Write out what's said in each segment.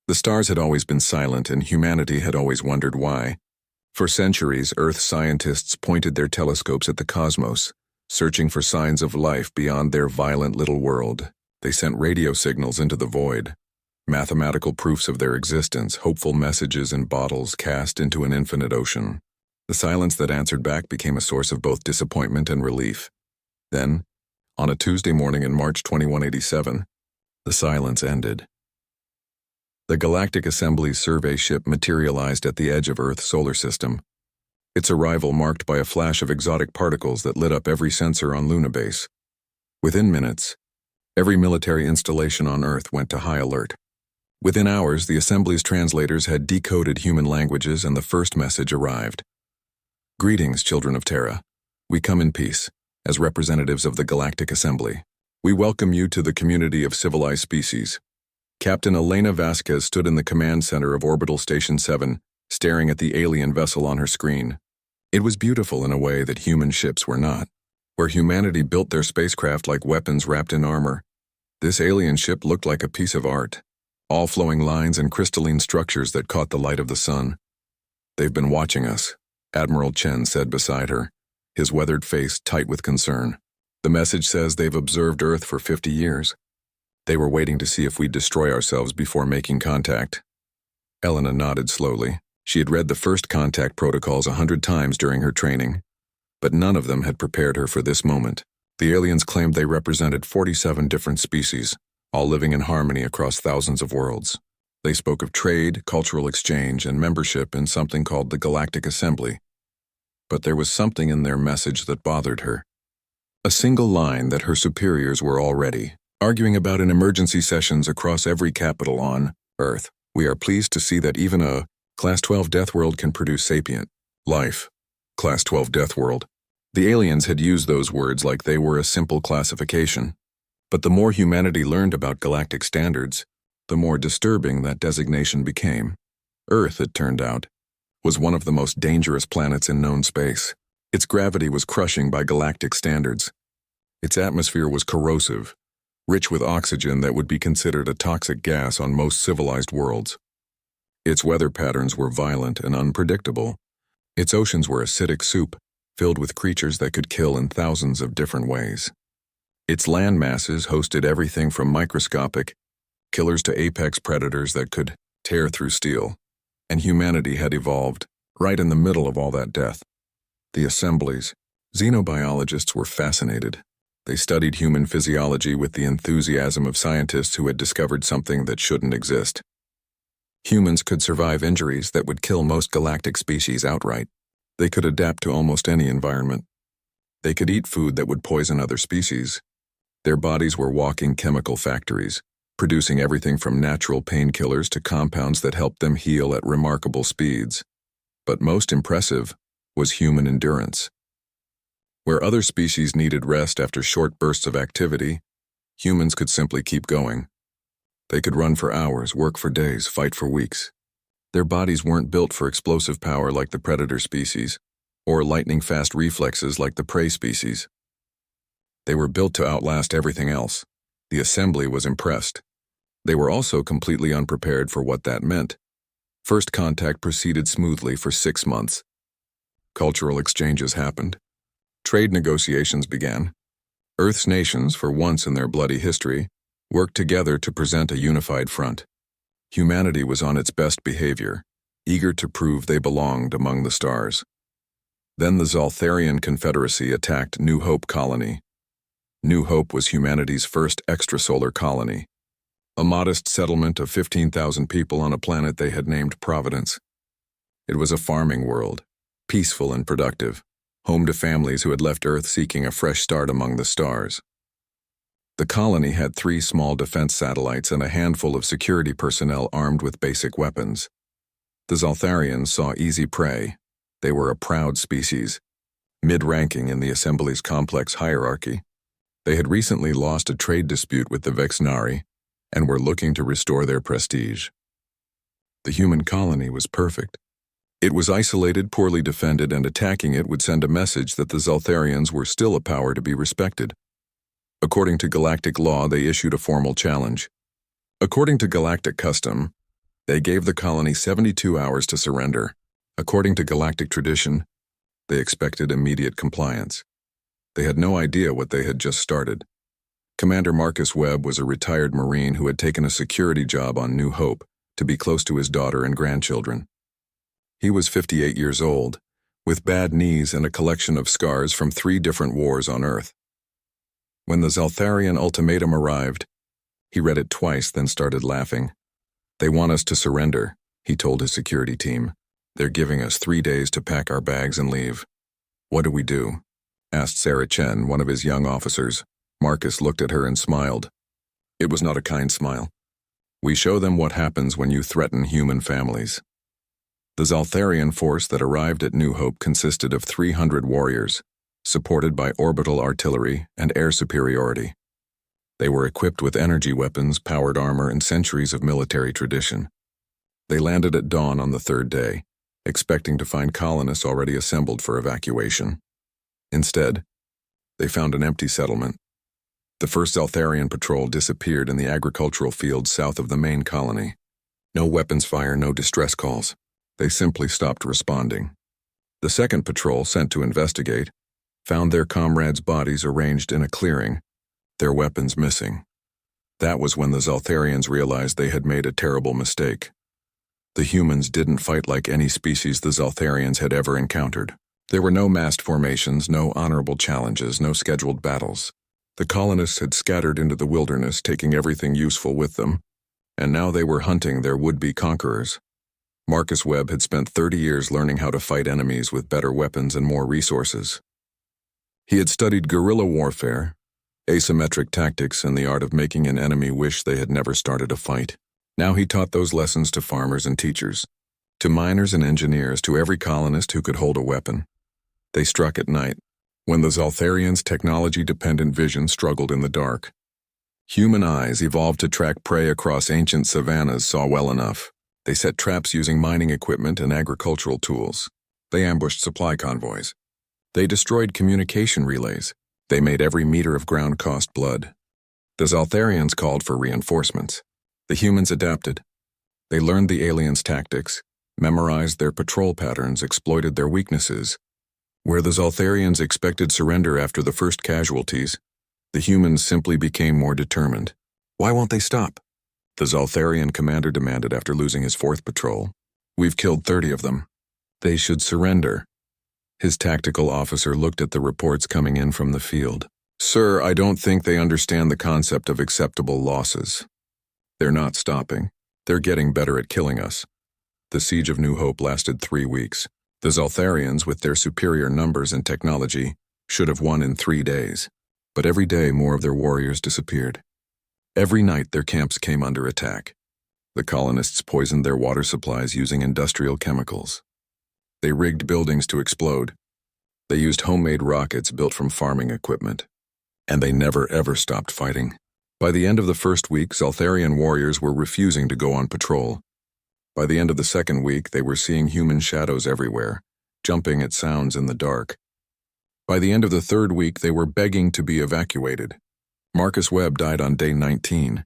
The stars had always been silent, and humanity had always wondered why. For centuries, Earth scientists pointed their telescopes at the cosmos, searching for signs of life beyond their violent little world. They sent radio signals into the void, mathematical proofs of their existence, hopeful messages in bottles cast into an infinite ocean. The silence that answered back became a source of both disappointment and relief. Then, on a Tuesday morning in March 2187, the silence ended. The Galactic Assembly's survey ship materialized at the edge of Earth's solar system, its arrival marked by a flash of exotic particles that lit up every sensor on Luna Base. Within minutes, every military installation on Earth went to high alert. Within hours, the Assembly's translators had decoded human languages and the first message arrived. "Greetings, children of Terra. We come in peace, as representatives of the Galactic Assembly. We welcome you to the community of civilized species." Captain Elena Vasquez stood in the command center of Orbital Station 7, staring at the alien vessel on her screen. It was beautiful in a way that human ships were not. Where humanity built their spacecraft like weapons wrapped in armor, this alien ship looked like a piece of art, all flowing lines and crystalline structures that caught the light of the sun. "They've been watching us," Admiral Chen said beside her, his weathered face tight with concern. "The message says they've observed Earth for 50 years. They were waiting to see if we'd destroy ourselves before making contact." Elena nodded slowly. She had read the first contact protocols 100 times during her training, but none of them had prepared her for this moment. The aliens claimed they represented 47 different species, all living in harmony across thousands of worlds. They spoke of trade, cultural exchange, and membership in something called the Galactic Assembly. But there was something in their message that bothered her. A single line that her superiors were already arguing about in emergency sessions across every capital on Earth. "We are pleased to see that even a Class 12 Deathworld can produce sapient life." Class 12 Deathworld. The aliens had used those words like they were a simple classification. But the more humanity learned about galactic standards, the more disturbing that designation became. Earth, it turned out, was one of the most dangerous planets in known space. Its gravity was crushing by galactic standards. Its atmosphere was corrosive, rich with oxygen that would be considered a toxic gas on most civilized worlds. Its weather patterns were violent and unpredictable. Its oceans were acidic soup, filled with creatures that could kill in thousands of different ways. Its land masses hosted everything from microscopic killers to apex predators that could tear through steel. And humanity had evolved right in the middle of all that death. The assemblies. Xenobiologists were fascinated. They studied human physiology with the enthusiasm of scientists who had discovered something that shouldn't exist. Humans could survive injuries that would kill most galactic species outright. They could adapt to almost any environment. They could eat food that would poison other species. Their bodies were walking chemical factories, producing everything from natural painkillers to compounds that helped them heal at remarkable speeds. But most impressive was human endurance. Where other species needed rest after short bursts of activity, humans could simply keep going. They could run for hours, work for days, fight for weeks. Their bodies weren't built for explosive power like the predator species, or lightning-fast reflexes like the prey species. They were built to outlast everything else. The assembly was impressed. They were also completely unprepared for what that meant. First contact proceeded smoothly for 6 months. Cultural exchanges happened. Trade negotiations began. Earth's nations, for once in their bloody history, worked together to present a unified front. Humanity was on its best behavior, eager to prove they belonged among the stars. Then the Zaltharian Confederacy attacked New Hope Colony. New Hope was humanity's first extrasolar colony, a modest settlement of 15,000 people on a planet they had named Providence. It was a farming world, peaceful and productive, home to families who had left Earth seeking a fresh start among the stars. The colony had 3 small defense satellites and a handful of security personnel armed with basic weapons. The Zaltharians saw easy prey. They were a proud species, mid-ranking in the Assembly's complex hierarchy. They had recently lost a trade dispute with the Vexnari and were looking to restore their prestige. The human colony was perfect. It was isolated, poorly defended, and attacking it would send a message that the Zaltharians were still a power to be respected. According to galactic law, they issued a formal challenge. According to galactic custom, They gave the colony 72 hours to surrender. According to galactic tradition, they expected immediate compliance. They had no idea what they had just started. Commander Marcus Webb was a retired Marine who had taken a security job on New Hope to be close to his daughter and grandchildren. He was 58 years old, with bad knees and a collection of scars from 3 different wars on Earth. When the Zaltharian ultimatum arrived, he read it twice, then started laughing. "They want us to surrender," he told his security team. "They're giving us 3 days to pack our bags and leave." "What do we do?" asked Sarah Chen, one of his young officers. Marcus looked at her and smiled. It was not a kind smile. "We show them what happens when you threaten human families." The Zaltharian force that arrived at New Hope consisted of 300 warriors, supported by orbital artillery and air superiority. They were equipped with energy weapons, powered armor, and centuries of military tradition. They landed at dawn on the 3rd day, expecting to find colonists already assembled for evacuation. Instead, they found an empty settlement. The first Zaltharian patrol disappeared in the agricultural fields south of the main colony. No weapons fire, no distress calls. They simply stopped responding. The second patrol, sent to investigate, found their comrades' bodies arranged in a clearing, their weapons missing. That was when the Zaltharians realized they had made a terrible mistake. The humans didn't fight like any species the Zaltharians had ever encountered. There were no massed formations, no honorable challenges, no scheduled battles. The colonists had scattered into the wilderness, taking everything useful with them, and now they were hunting their would-be conquerors. Marcus Webb had spent 30 years learning how to fight enemies with better weapons and more resources. He had studied guerrilla warfare, asymmetric tactics, and the art of making an enemy wish they had never started a fight. Now he taught those lessons to farmers and teachers, to miners and engineers, to every colonist who could hold a weapon. They struck at night, when the Zaltharians' technology-dependent vision struggled in the dark. Human eyes, evolved to track prey across ancient savannas, saw well enough. They set traps using mining equipment and agricultural tools. They ambushed supply convoys. They destroyed communication relays. They made every meter of ground cost blood. The Zaltharians called for reinforcements. The humans adapted. They learned the aliens' tactics, memorized their patrol patterns, exploited their weaknesses. Where the Zaltharians expected surrender after the first casualties, the humans simply became more determined. "Why won't they stop?" the Zaltharian commander demanded after losing his 4th patrol. "We've killed 30 of them. They should surrender." His tactical officer looked at the reports coming in from the field. "Sir, I don't think they understand the concept of acceptable losses. They're not stopping. They're getting better at killing us." The siege of New Hope lasted 3 weeks. The Zaltharians, with their superior numbers and technology, should have won in 3 days. But every day more of their warriors disappeared. Every night their camps came under attack. The colonists poisoned their water supplies using industrial chemicals. They rigged buildings to explode. They used homemade rockets built from farming equipment. And they never ever stopped fighting. By the end of the first week, Zaltharian warriors were refusing to go on patrol. By the end of the second week, they were seeing human shadows everywhere, jumping at sounds in the dark. By the end of the third week, they were begging to be evacuated. Marcus Webb died on day 19,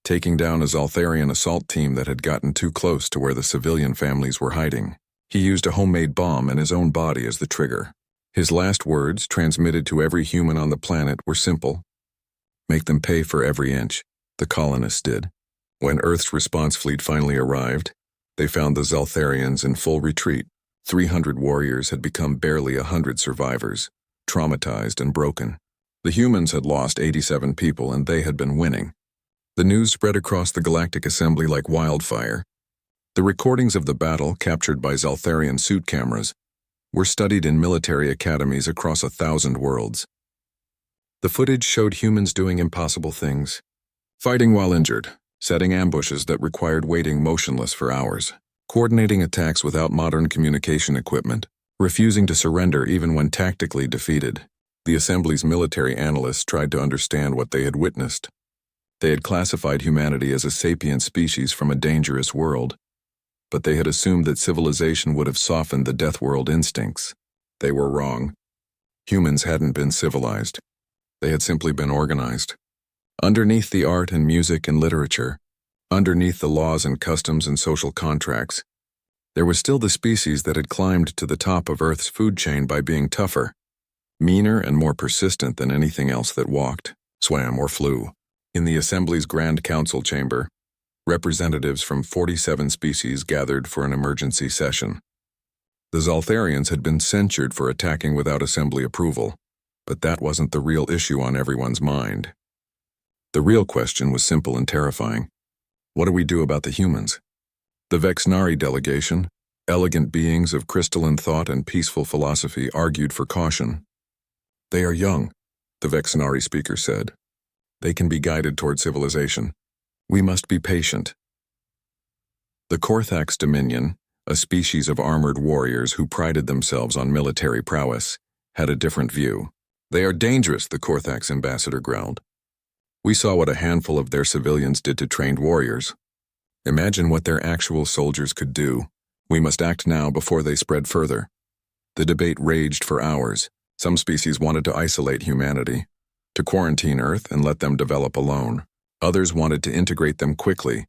taking down a Zaltharian assault team that had gotten too close to where the civilian families were hiding. He used a homemade bomb and his own body as the trigger. His last words, transmitted to every human on the planet, were simple. "Make them pay for every inch." The colonists did. When Earth's response fleet finally arrived, they found the Zaltharians in full retreat. 300 warriors had become barely 100 survivors, traumatized and broken. The humans had lost 87 people, and they had been winning. The news spread across the Galactic Assembly like wildfire. The recordings of the battle, captured by Zaltharian suit cameras, were studied in military academies across 1,000 worlds. The footage showed humans doing impossible things. Fighting while injured, setting ambushes that required waiting motionless for hours, coordinating attacks without modern communication equipment, refusing to surrender even when tactically defeated. The Assembly's military analysts tried to understand what they had witnessed. They had classified humanity as a sapient species from a dangerous world, but they had assumed that civilization would have softened the Deathworld instincts. They were wrong. Humans hadn't been civilized. They had simply been organized. Underneath the art and music and literature, Underneath the laws and customs and social contracts, there was still the species that had climbed to the top of Earth's food chain by being tougher, meaner and more persistent than anything else that walked, swam, or flew. In the Assembly's Grand Council chamber, representatives from 47 species gathered for an emergency session. The Zaltharians had been censured for attacking without Assembly approval, but that wasn't the real issue on everyone's mind. The real question was simple and terrifying. What do we do about the humans? The Vexnari delegation, elegant beings of crystalline thought and peaceful philosophy, argued for caution. They are young, the Vexnari speaker said. They can be guided toward civilization. We must be patient. The Korthax Dominion, a species of armored warriors who prided themselves on military prowess, had a different view. They are dangerous, the Korthax ambassador growled. We saw what a handful of their civilians did to trained warriors. Imagine what their actual soldiers could do. We must act now before they spread further. The debate raged for hours. Some species wanted to isolate humanity, to quarantine Earth and let them develop alone. Others wanted to integrate them quickly,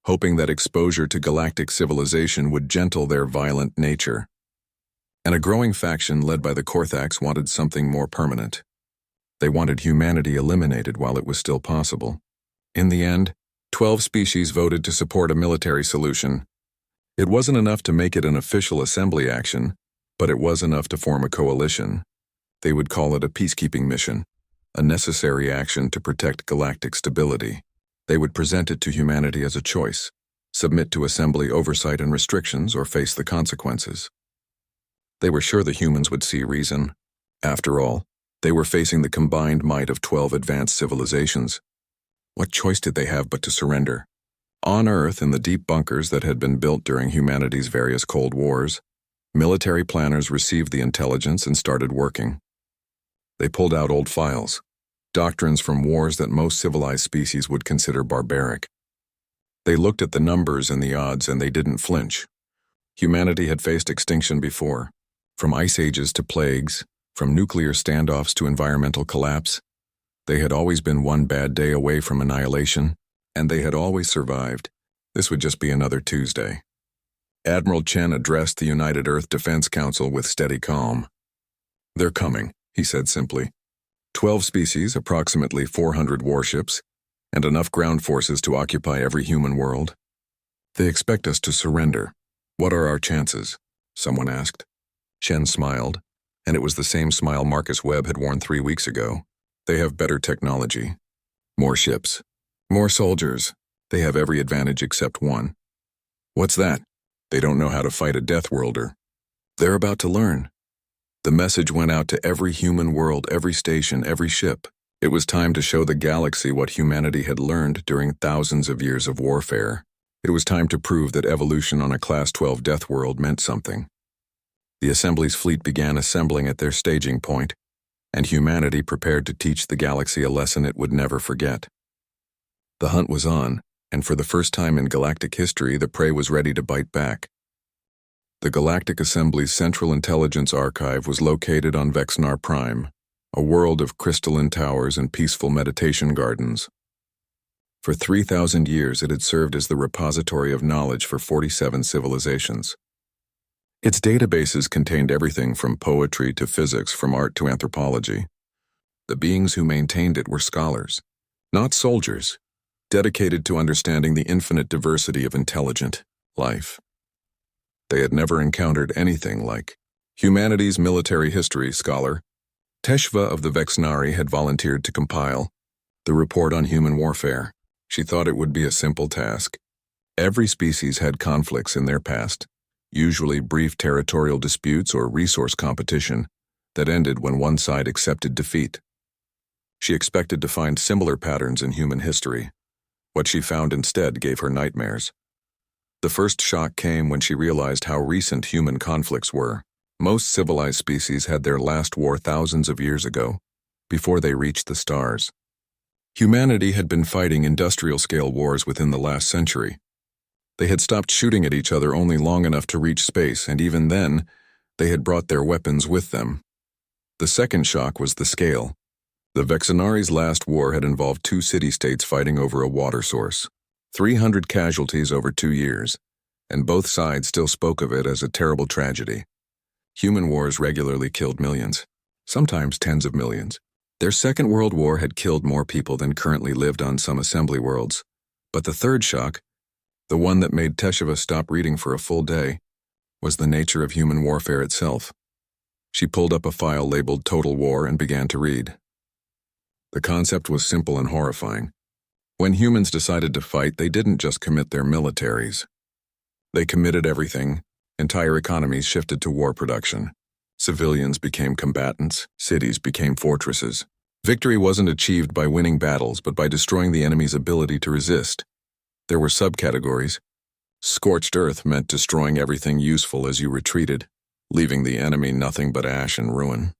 hoping that exposure to galactic civilization would gentle their violent nature. And a growing faction led by the Korthax wanted something more permanent. They wanted humanity eliminated while it was still possible. In the end, 12 species voted to support a military solution. It wasn't enough to make it an official assembly action, but it was enough to form a coalition. They would call it a peacekeeping mission, a necessary action to protect galactic stability. They would present it to humanity as a choice, submit to assembly oversight and restrictions, or face the consequences. They were sure the humans would see reason. After all, they were facing the combined might of 12 advanced civilizations. What choice did they have but to surrender? On Earth, in the deep bunkers that had been built during humanity's various Cold Wars, military planners received the intelligence and started working. They pulled out old files, doctrines from wars that most civilized species would consider barbaric. They looked at the numbers and the odds, and they didn't flinch. Humanity had faced extinction before, from ice ages to plagues, from nuclear standoffs to environmental collapse. They had always been one bad day away from annihilation, and they had always survived. This would just be another Tuesday. Admiral Chen addressed the United Earth Defense Council with steady calm. They're coming, he said simply. 12 species, approximately 400 warships, and enough ground forces to occupy every human world. They expect us to surrender. What are our chances? Someone asked. Chen smiled, and it was the same smile Marcus Webb had worn 3 weeks ago. They have better technology, more ships, more soldiers. They have every advantage except one. What's that? They don't know how to fight a Deathworlder. They're about to learn. The message went out to every human world, every station, every ship. It was time to show the galaxy what humanity had learned during thousands of years of warfare. It was time to prove that evolution on a Class 12 Deathworld meant something. The Assembly's fleet began assembling at their staging point, and humanity prepared to teach the galaxy a lesson it would never forget. The hunt was on, and for the first time in galactic history, the prey was ready to bite back. The Galactic Assembly's Central Intelligence Archive was located on Vexnar Prime, a world of crystalline towers and peaceful meditation gardens. For 3,000 years, it had served as the repository of knowledge for 47 civilizations. Its databases contained everything from poetry to physics, from art to anthropology. The beings who maintained it were scholars, not soldiers, dedicated to understanding the infinite diversity of intelligent life. They had never encountered anything like humanity's military history scholar. Teshva of the Vexnari had volunteered to compile the report on human warfare. She thought it would be a simple task. Every species had conflicts in their past, usually brief territorial disputes or resource competition that ended when one side accepted defeat. She expected to find similar patterns in human history. What she found instead gave her nightmares. The first shock came when she realized how recent human conflicts were. Most civilized species had their last war thousands of years ago, before they reached the stars. Humanity had been fighting industrial-scale wars within the last century. They had stopped shooting at each other only long enough to reach space, and even then, they had brought their weapons with them. The second shock was the scale. The Vexanari's last war had involved 2 city-states fighting over a water source. 300 casualties over 2 years, and both sides still spoke of it as a terrible tragedy. Human wars regularly killed millions, sometimes tens of millions. Their Second World War had killed more people than currently lived on some assembly worlds. But the third shock, the one that made Tesheva stop reading for a full day, was the nature of human warfare itself. She pulled up a file labeled Total War and began to read. The concept was simple and horrifying. When humans decided to fight, they didn't just commit their militaries. They committed everything. Entire economies shifted to war production. Civilians became combatants, cities became fortresses. Victory wasn't achieved by winning battles, but by destroying the enemy's ability to resist. There were subcategories. Scorched earth meant destroying everything useful as you retreated, leaving the enemy nothing but ash and ruin.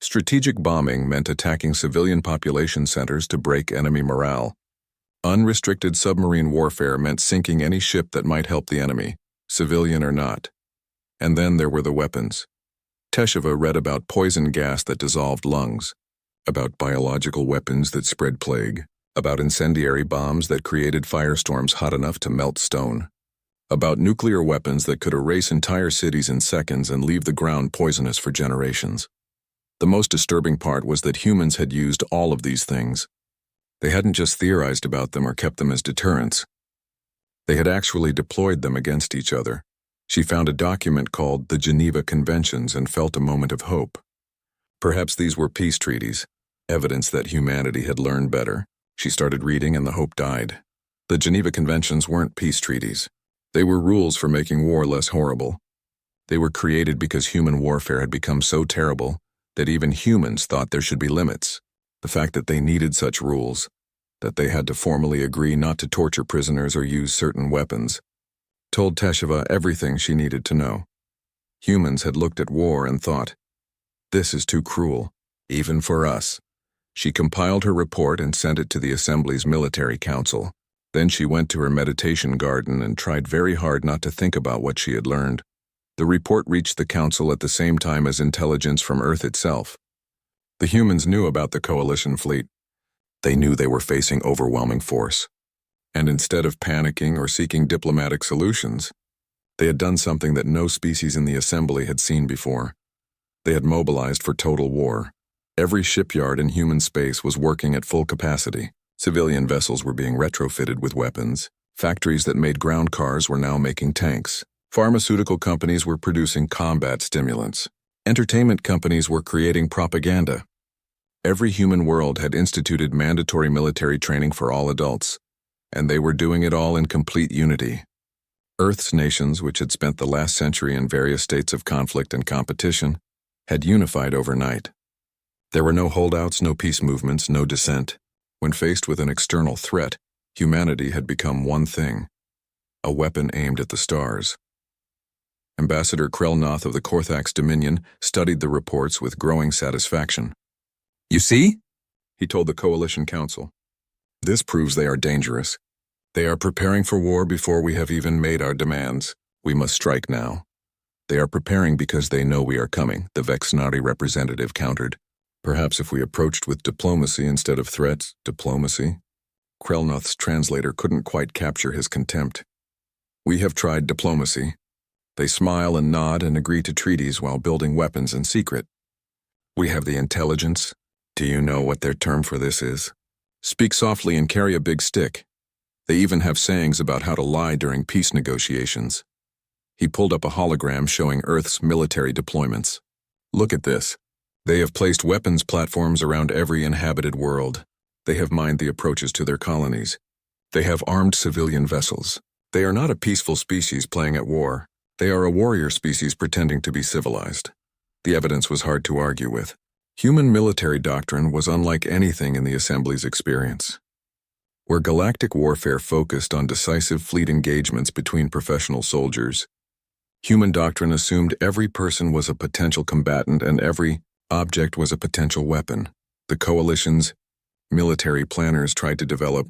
Strategic bombing meant attacking civilian population centers to break enemy morale. Unrestricted submarine warfare meant sinking any ship that might help the enemy, civilian or not. And then there were the weapons. Tesheva read about poison gas that dissolved lungs, about biological weapons that spread plague, about incendiary bombs that created firestorms hot enough to melt stone, about nuclear weapons that could erase entire cities in seconds and leave the ground poisonous for generations. The most disturbing part was that humans had used all of these things. They hadn't just theorized about them or kept them as deterrents. They had actually deployed them against each other. She found a document called the Geneva Conventions and felt a moment of hope. Perhaps these were peace treaties, evidence that humanity had learned better. She started reading and the hope died. The Geneva Conventions weren't peace treaties. They were rules for making war less horrible. They were created because human warfare had become so terrible that even humans thought there should be limits. The fact that they needed such rules, that they had to formally agree not to torture prisoners or use certain weapons, told Tesheva everything she needed to know. Humans had looked at war and thought, "This is too cruel, even for us." She compiled her report and sent it to the Assembly's military council. Then she went to her meditation garden and tried very hard not to think about what she had learned. The report reached the council at the same time as intelligence from Earth itself. The humans knew about the coalition fleet. They knew they were facing overwhelming force. And instead of panicking or seeking diplomatic solutions, they had done something that no species in the assembly had seen before. They had mobilized for total war. Every shipyard in human space was working at full capacity. Civilian vessels were being retrofitted with weapons. Factories that made ground cars were now making tanks. Pharmaceutical companies were producing combat stimulants. Entertainment companies were creating propaganda. Every human world had instituted mandatory military training for all adults, and they were doing it all in complete unity. Earth's nations, which had spent the last century in various states of conflict and competition, had unified overnight. There were no holdouts, no peace movements, no dissent. When faced with an external threat, humanity had become one thing: a weapon aimed at the stars. Ambassador Krelnoth of the Korthax Dominion studied the reports with growing satisfaction. "You see?" he told the Coalition Council. "This proves they are dangerous. They are preparing for war before we have even made our demands. We must strike now." "They are preparing because they know we are coming," the Vexnari representative countered. "Perhaps if we approached with diplomacy instead of threats." Diplomacy? Krelnoth's translator couldn't quite capture his contempt. "We have tried diplomacy. They smile and nod and agree to treaties while building weapons in secret. We have the intelligence. Do you know what their term for this is? Speak softly and carry a big stick. They even have sayings about how to lie during peace negotiations." He pulled up a hologram showing Earth's military deployments. "Look at this. They have placed weapons platforms around every inhabited world. They have mined the approaches to their colonies. They have armed civilian vessels. They are not a peaceful species playing at war. They are a warrior species pretending to be civilized." The evidence was hard to argue with. Human military doctrine was unlike anything in the Assembly's experience. Where galactic warfare focused on decisive fleet engagements between professional soldiers, human doctrine assumed every person was a potential combatant and every object was a potential weapon. The Coalition's military planners tried to develop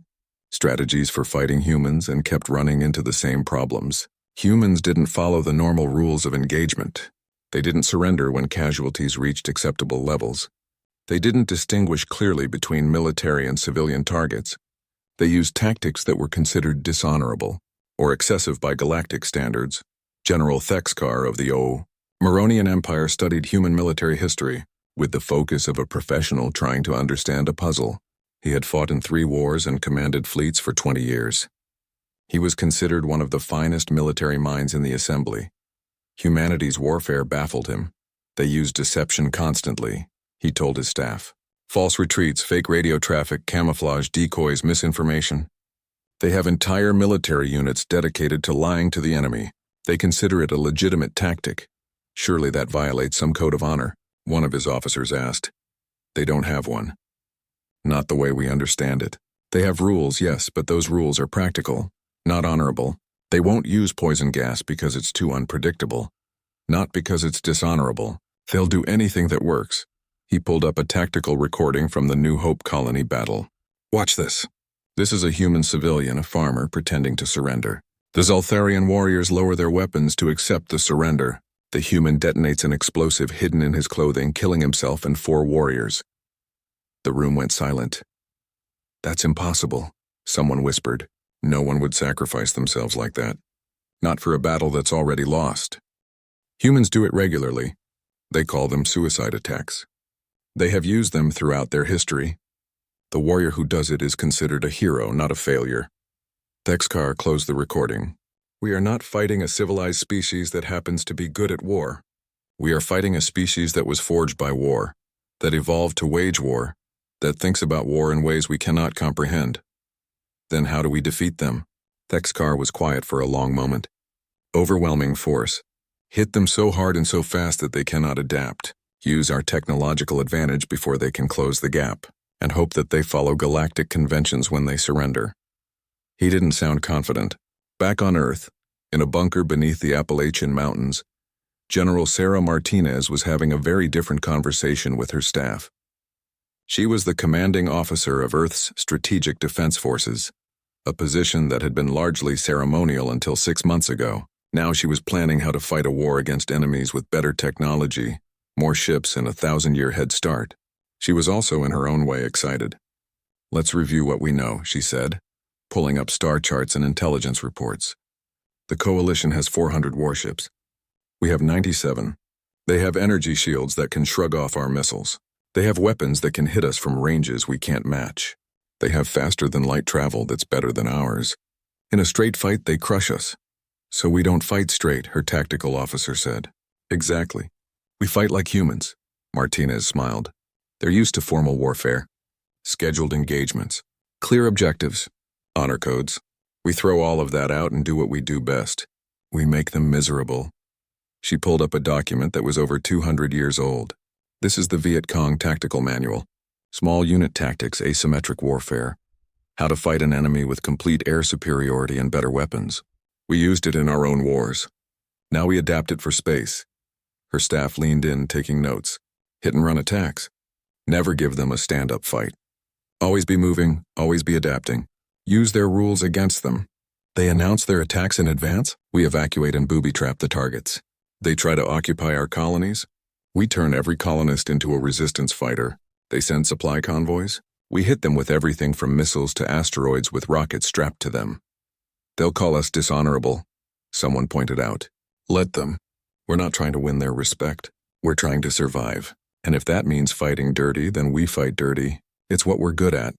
strategies for fighting humans and kept running into the same problems. Humans didn't follow the normal rules of engagement. They didn't surrender when casualties reached acceptable levels. They didn't distinguish clearly between military and civilian targets. They used tactics that were considered dishonorable, or excessive by galactic standards. General Thexkar of the Maronian Empire studied human military history, with the focus of a professional trying to understand a puzzle. He had fought in 3 wars and commanded fleets for 20 years. He was considered one of the finest military minds in the assembly. Humanity's warfare baffled him. They used deception constantly, he told his staff. False retreats, fake radio traffic, camouflage, decoys, misinformation. They have entire military units dedicated to lying to the enemy. They consider it a legitimate tactic. Surely that violates some code of honor, one of his officers asked. They don't have one. Not the way we understand it. They have rules, yes, but those rules are practical, not honorable. They won't use poison gas because it's too unpredictable, not because it's dishonorable. They'll do anything that works. He pulled up a tactical recording from the New Hope colony battle. Watch this. This is a human civilian, a farmer, pretending to surrender. The Zaltharian warriors lower their weapons to accept the surrender. The human detonates an explosive hidden in his clothing, killing himself and 4 warriors. The room went silent. That's impossible, someone whispered. No one would sacrifice themselves like that. Not for a battle that's already lost. Humans do it regularly. They call them suicide attacks. They have used them throughout their history. The warrior who does it is considered a hero, not a failure. Thexkar closed the recording. We are not fighting a civilized species that happens to be good at war. We are fighting a species that was forged by war, that evolved to wage war, that thinks about war in ways we cannot comprehend. Then how do we defeat them? Thexkar was quiet for a long moment. Overwhelming force. Hit them so hard and so fast that they cannot adapt. Use our technological advantage before they can close the gap, and hope that they follow galactic conventions when they surrender. He didn't sound confident. Back on Earth, in a bunker beneath the Appalachian Mountains, General Sarah Martinez was having a very different conversation with her staff. She was the commanding officer of Earth's Strategic Defense Forces, a position that had been largely ceremonial until 6 months ago. Now she was planning how to fight a war against enemies with better technology, more ships, and a 1,000-year head start. She was also in her own way excited. Let's review what we know, she said, pulling up star charts and intelligence reports. The Coalition has 400 warships. We have 97. They have energy shields that can shrug off our missiles. They have weapons that can hit us from ranges we can't match. They have faster-than-light travel that's better than ours. In a straight fight, they crush us. So we don't fight straight, her tactical officer said. Exactly. We fight like humans, Martinez smiled. They're used to formal warfare, scheduled engagements, clear objectives, honor codes. We throw all of that out and do what we do best. We make them miserable. She pulled up a document that was over 200 years old. This is the Viet Cong Tactical Manual. Small unit tactics, asymmetric warfare. How to fight an enemy with complete air superiority and better weapons. We used it in our own wars. Now we adapt it for space. Her staff leaned in, taking notes. Hit-and-run attacks. Never give them a stand-up fight. Always be moving, always be adapting. Use their rules against them. They announce their attacks in advance. We evacuate and booby-trap the targets. They try to occupy our colonies. We turn every colonist into a resistance fighter. They send supply convoys. We hit them with everything from missiles to asteroids with rockets strapped to them. They'll call us dishonorable, someone pointed out. Let them. We're not trying to win their respect. We're trying to survive. And if that means fighting dirty, then we fight dirty. It's what we're good at.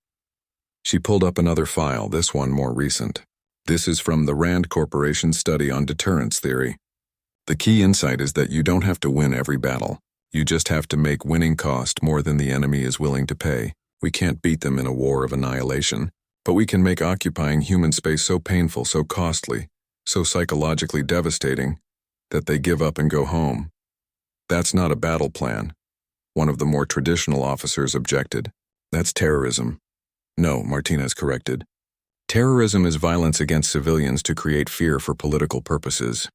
She pulled up another file, this one more recent. This is from the Rand Corporation study on deterrence theory. The key insight is that you don't have to win every battle. You just have to make winning cost more than the enemy is willing to pay. We can't beat them in a war of annihilation, but we can make occupying human space so painful, so costly, so psychologically devastating, that they give up and go home. That's not a battle plan. One of the more traditional officers objected. That's terrorism. No, Martinez corrected. Terrorism is violence against civilians to create fear for political purposes.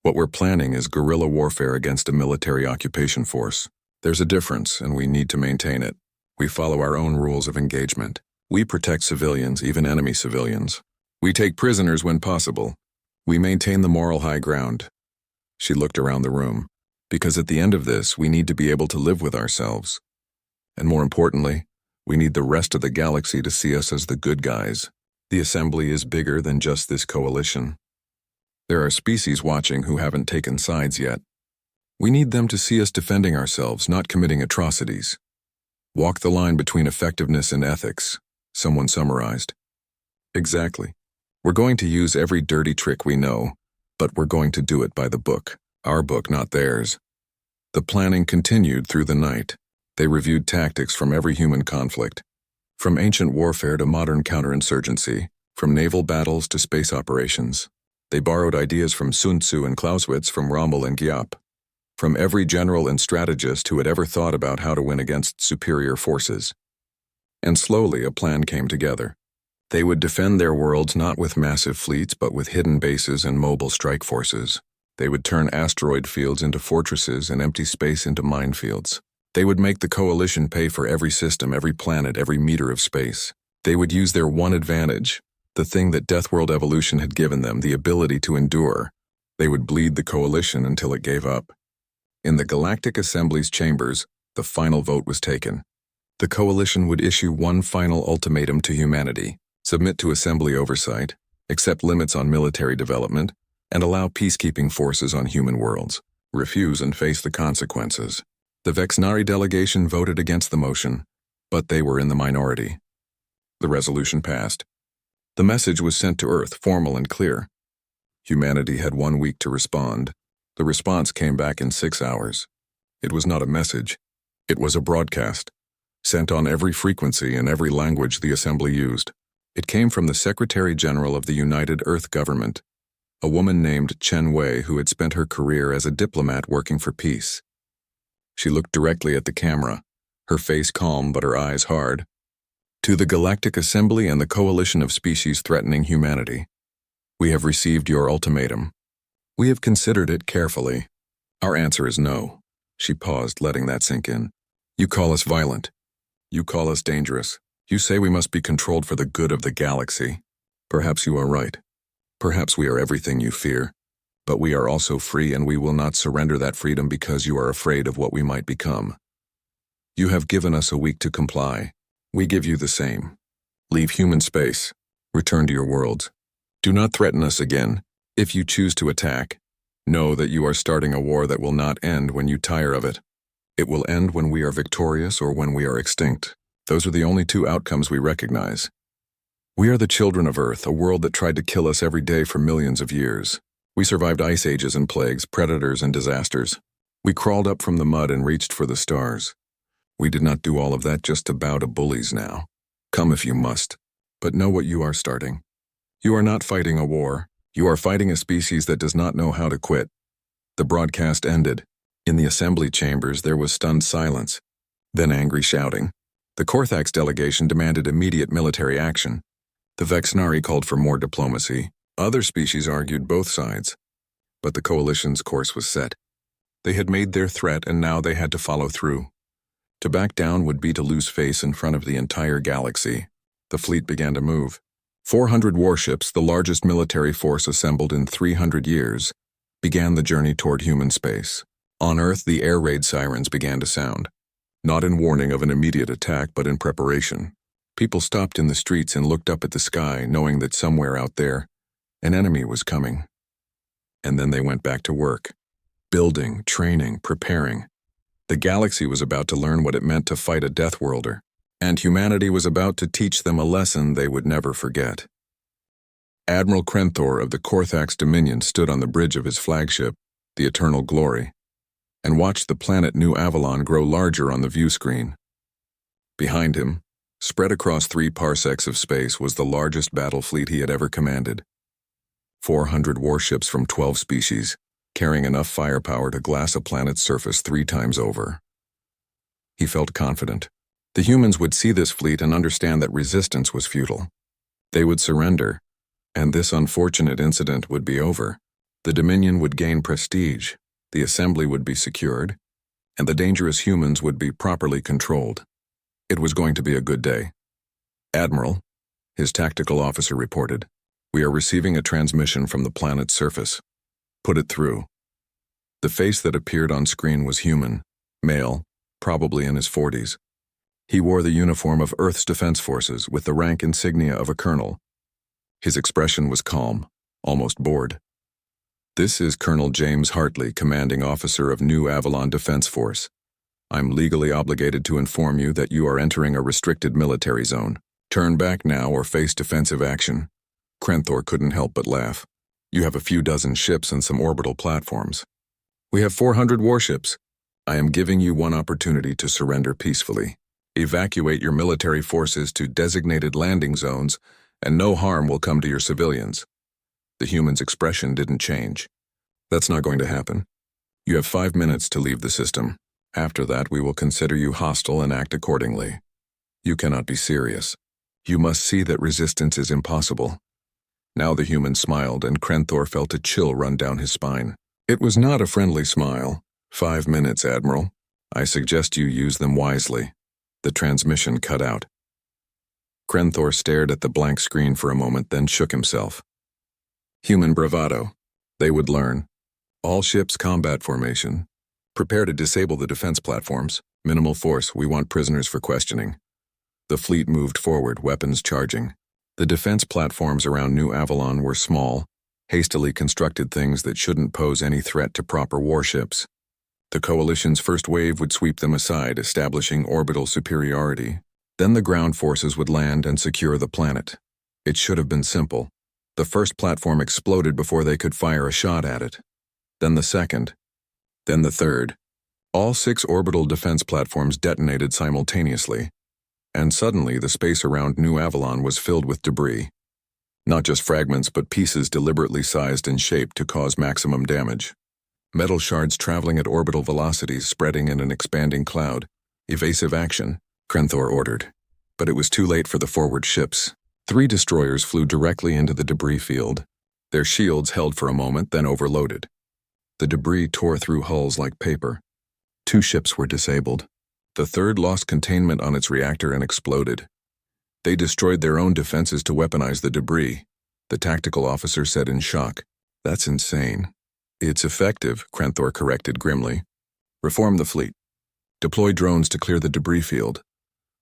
What we're planning is guerrilla warfare against a military occupation force. There's a difference, and we need to maintain it. We follow our own rules of engagement. We protect civilians, even enemy civilians. We take prisoners when possible. We maintain the moral high ground. She looked around the room. Because at the end of this, we need to be able to live with ourselves. And more importantly, we need the rest of the galaxy to see us as the good guys. The assembly is bigger than just this coalition. There are species watching who haven't taken sides yet. We need them to see us defending ourselves, not committing atrocities. Walk the line between effectiveness and ethics, someone summarized. Exactly. We're going to use every dirty trick we know, but we're going to do it by the book. Our book, not theirs. The planning continued through the night. They reviewed tactics from every human conflict. From ancient warfare to modern counterinsurgency, from naval battles to space operations. They borrowed ideas from Sun Tzu and Clausewitz, from Rommel and Giap. From every general and strategist who had ever thought about how to win against superior forces. And slowly a plan came together. They would defend their worlds not with massive fleets but with hidden bases and mobile strike forces. They would turn asteroid fields into fortresses and empty space into minefields. They would make the coalition pay for every system, every planet, every meter of space. They would use their one advantage, the thing that Deathworld evolution had given them, the ability to endure. They would bleed the coalition until it gave up. In the Galactic Assembly's chambers, the final vote was taken. The coalition would issue one final ultimatum to humanity: submit to assembly oversight, accept limits on military development, and allow peacekeeping forces on human worlds. Refuse and face the consequences. The Vexnari delegation voted against the motion, but they were in the minority. The resolution passed. The message was sent to Earth, formal and clear. Humanity had 1 week to respond. The response came back in 6 hours. It was not a message. It was a broadcast, sent on every frequency and every language the Assembly used. It came from the Secretary General of the United Earth Government, a woman named Chen Wei who had spent her career as a diplomat working for peace. She looked directly at the camera, her face calm but her eyes hard. To the Galactic Assembly and the coalition of species threatening humanity, we have received your ultimatum. We have considered it carefully. Our answer is no. She paused, letting that sink in. You call us violent. You call us dangerous. You say we must be controlled for the good of the galaxy. Perhaps you are right. Perhaps we are everything you fear. But we are also free, and we will not surrender that freedom because you are afraid of what we might become. You have given us a week to comply. We give you the same. Leave human space. Return to your worlds. Do not threaten us again. If you choose to attack, know that you are starting a war that will not end when you tire of it. It will end when we are victorious or when we are extinct. Those are the only two outcomes we recognize. We are the children of Earth, a world that tried to kill us every day for millions of years. We survived ice ages and plagues, predators and disasters. We crawled up from the mud and reached for the stars. We did not do all of that just to bow to bullies now. Come if you must, but know what you are starting. You are not fighting a war. You are fighting a species that does not know how to quit. The broadcast ended. In the assembly chambers there was stunned silence, then angry shouting. The Korthax delegation demanded immediate military action. The Vexnari called for more diplomacy. Other species argued both sides. But the coalition's course was set. They had made their threat and now they had to follow through. To back down would be to lose face in front of the entire galaxy. The fleet began to move. 400 warships, the largest military force assembled in 300 years, began the journey toward human space. On Earth, the air raid sirens began to sound. Not in warning of an immediate attack, but in preparation. People stopped in the streets and looked up at the sky, knowing that somewhere out there, an enemy was coming. And then they went back to work. Building, training, preparing. The galaxy was about to learn what it meant to fight a Deathworlder, and humanity was about to teach them a lesson they would never forget. Admiral Krenthor of the Korthax Dominion stood on the bridge of his flagship, the Eternal Glory, and watched the planet New Avalon grow larger on the view screen. Behind him, spread across 3 parsecs of space, was the largest battle fleet he had ever commanded. 400 warships from 12 species, carrying enough firepower to glass a planet's surface 3 times over. He felt confident. The humans would see this fleet and understand that resistance was futile. They would surrender, and this unfortunate incident would be over. The Dominion would gain prestige, the assembly would be secured, and the dangerous humans would be properly controlled. It was going to be a good day. Admiral, his tactical officer reported, we are receiving a transmission from the planet's surface. Put it through. The face that appeared on screen was human, male, probably in his 40s. He wore the uniform of Earth's Defense Forces with the rank insignia of a colonel, His expression was calm, almost bored. "This is Colonel James Hartley, commanding officer of New Avalon Defense Force. I'm legally obligated to inform you that you are entering a restricted military zone. Turn back now or face defensive action." Krenthor couldn't help but laugh. "You have a few dozen ships and some orbital platforms. We have 400 warships. I am giving you one opportunity to surrender peacefully. Evacuate your military forces to designated landing zones, and no harm will come to your civilians." The human's expression didn't change. "That's not going to happen. You have 5 minutes to leave the system. After that, we will consider you hostile and act accordingly. You cannot be serious. You must see that resistance is impossible." Now the human smiled, and Krenthor felt a chill run down his spine. It was not a friendly smile. "5 minutes, Admiral. I suggest you use them wisely." The transmission cut out. Krenthor stared at the blank screen for a moment, then shook himself. Human bravado. They would learn. All ships combat formation. Prepare to disable the defense platforms. Minimal force, we want prisoners for questioning. The fleet moved forward, weapons charging. The defense platforms around New Avalon were small, hastily constructed things that shouldn't pose any threat to proper warships. The Coalition's first wave would sweep them aside, establishing orbital superiority. Then the ground forces would land and secure the planet. It should have been simple. The first platform exploded before they could fire a shot at it. Then the second. Then the third. All 6 orbital defense platforms detonated simultaneously. And suddenly the space around New Avalon was filled with debris. Not just fragments, but pieces deliberately sized and shaped to cause maximum damage. Metal shards traveling at orbital velocities, spreading in an expanding cloud. "Evasive action," Krenthor ordered. But it was too late for the forward ships. 3 destroyers flew directly into the debris field. Their shields held for a moment, then overloaded. The debris tore through hulls like paper. 2 ships were disabled. The third lost containment on its reactor and exploded. They destroyed their own defenses to weaponize the debris, the tactical officer said in shock. "That's insane." "It's effective," Krenthor corrected grimly. "Reform the fleet. Deploy drones to clear the debris field."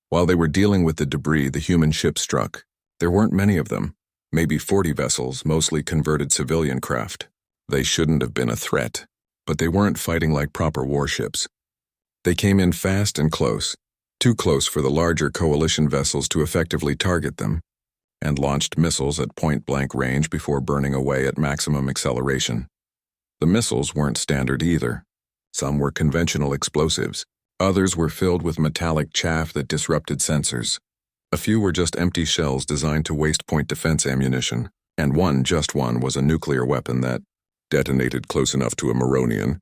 While they were dealing with the debris, the human ship struck. There weren't many of them, maybe 40 vessels, mostly converted civilian craft. They shouldn't have been a threat, but they weren't fighting like proper warships. They came in fast and close, too close for the larger Coalition vessels to effectively target them, and launched missiles at point-blank range before burning away at maximum acceleration. The missiles weren't standard either. Some were conventional explosives. Others were filled with metallic chaff that disrupted sensors. A few were just empty shells designed to waste point defense ammunition, and just one, was a nuclear weapon that detonated close enough to a Maronian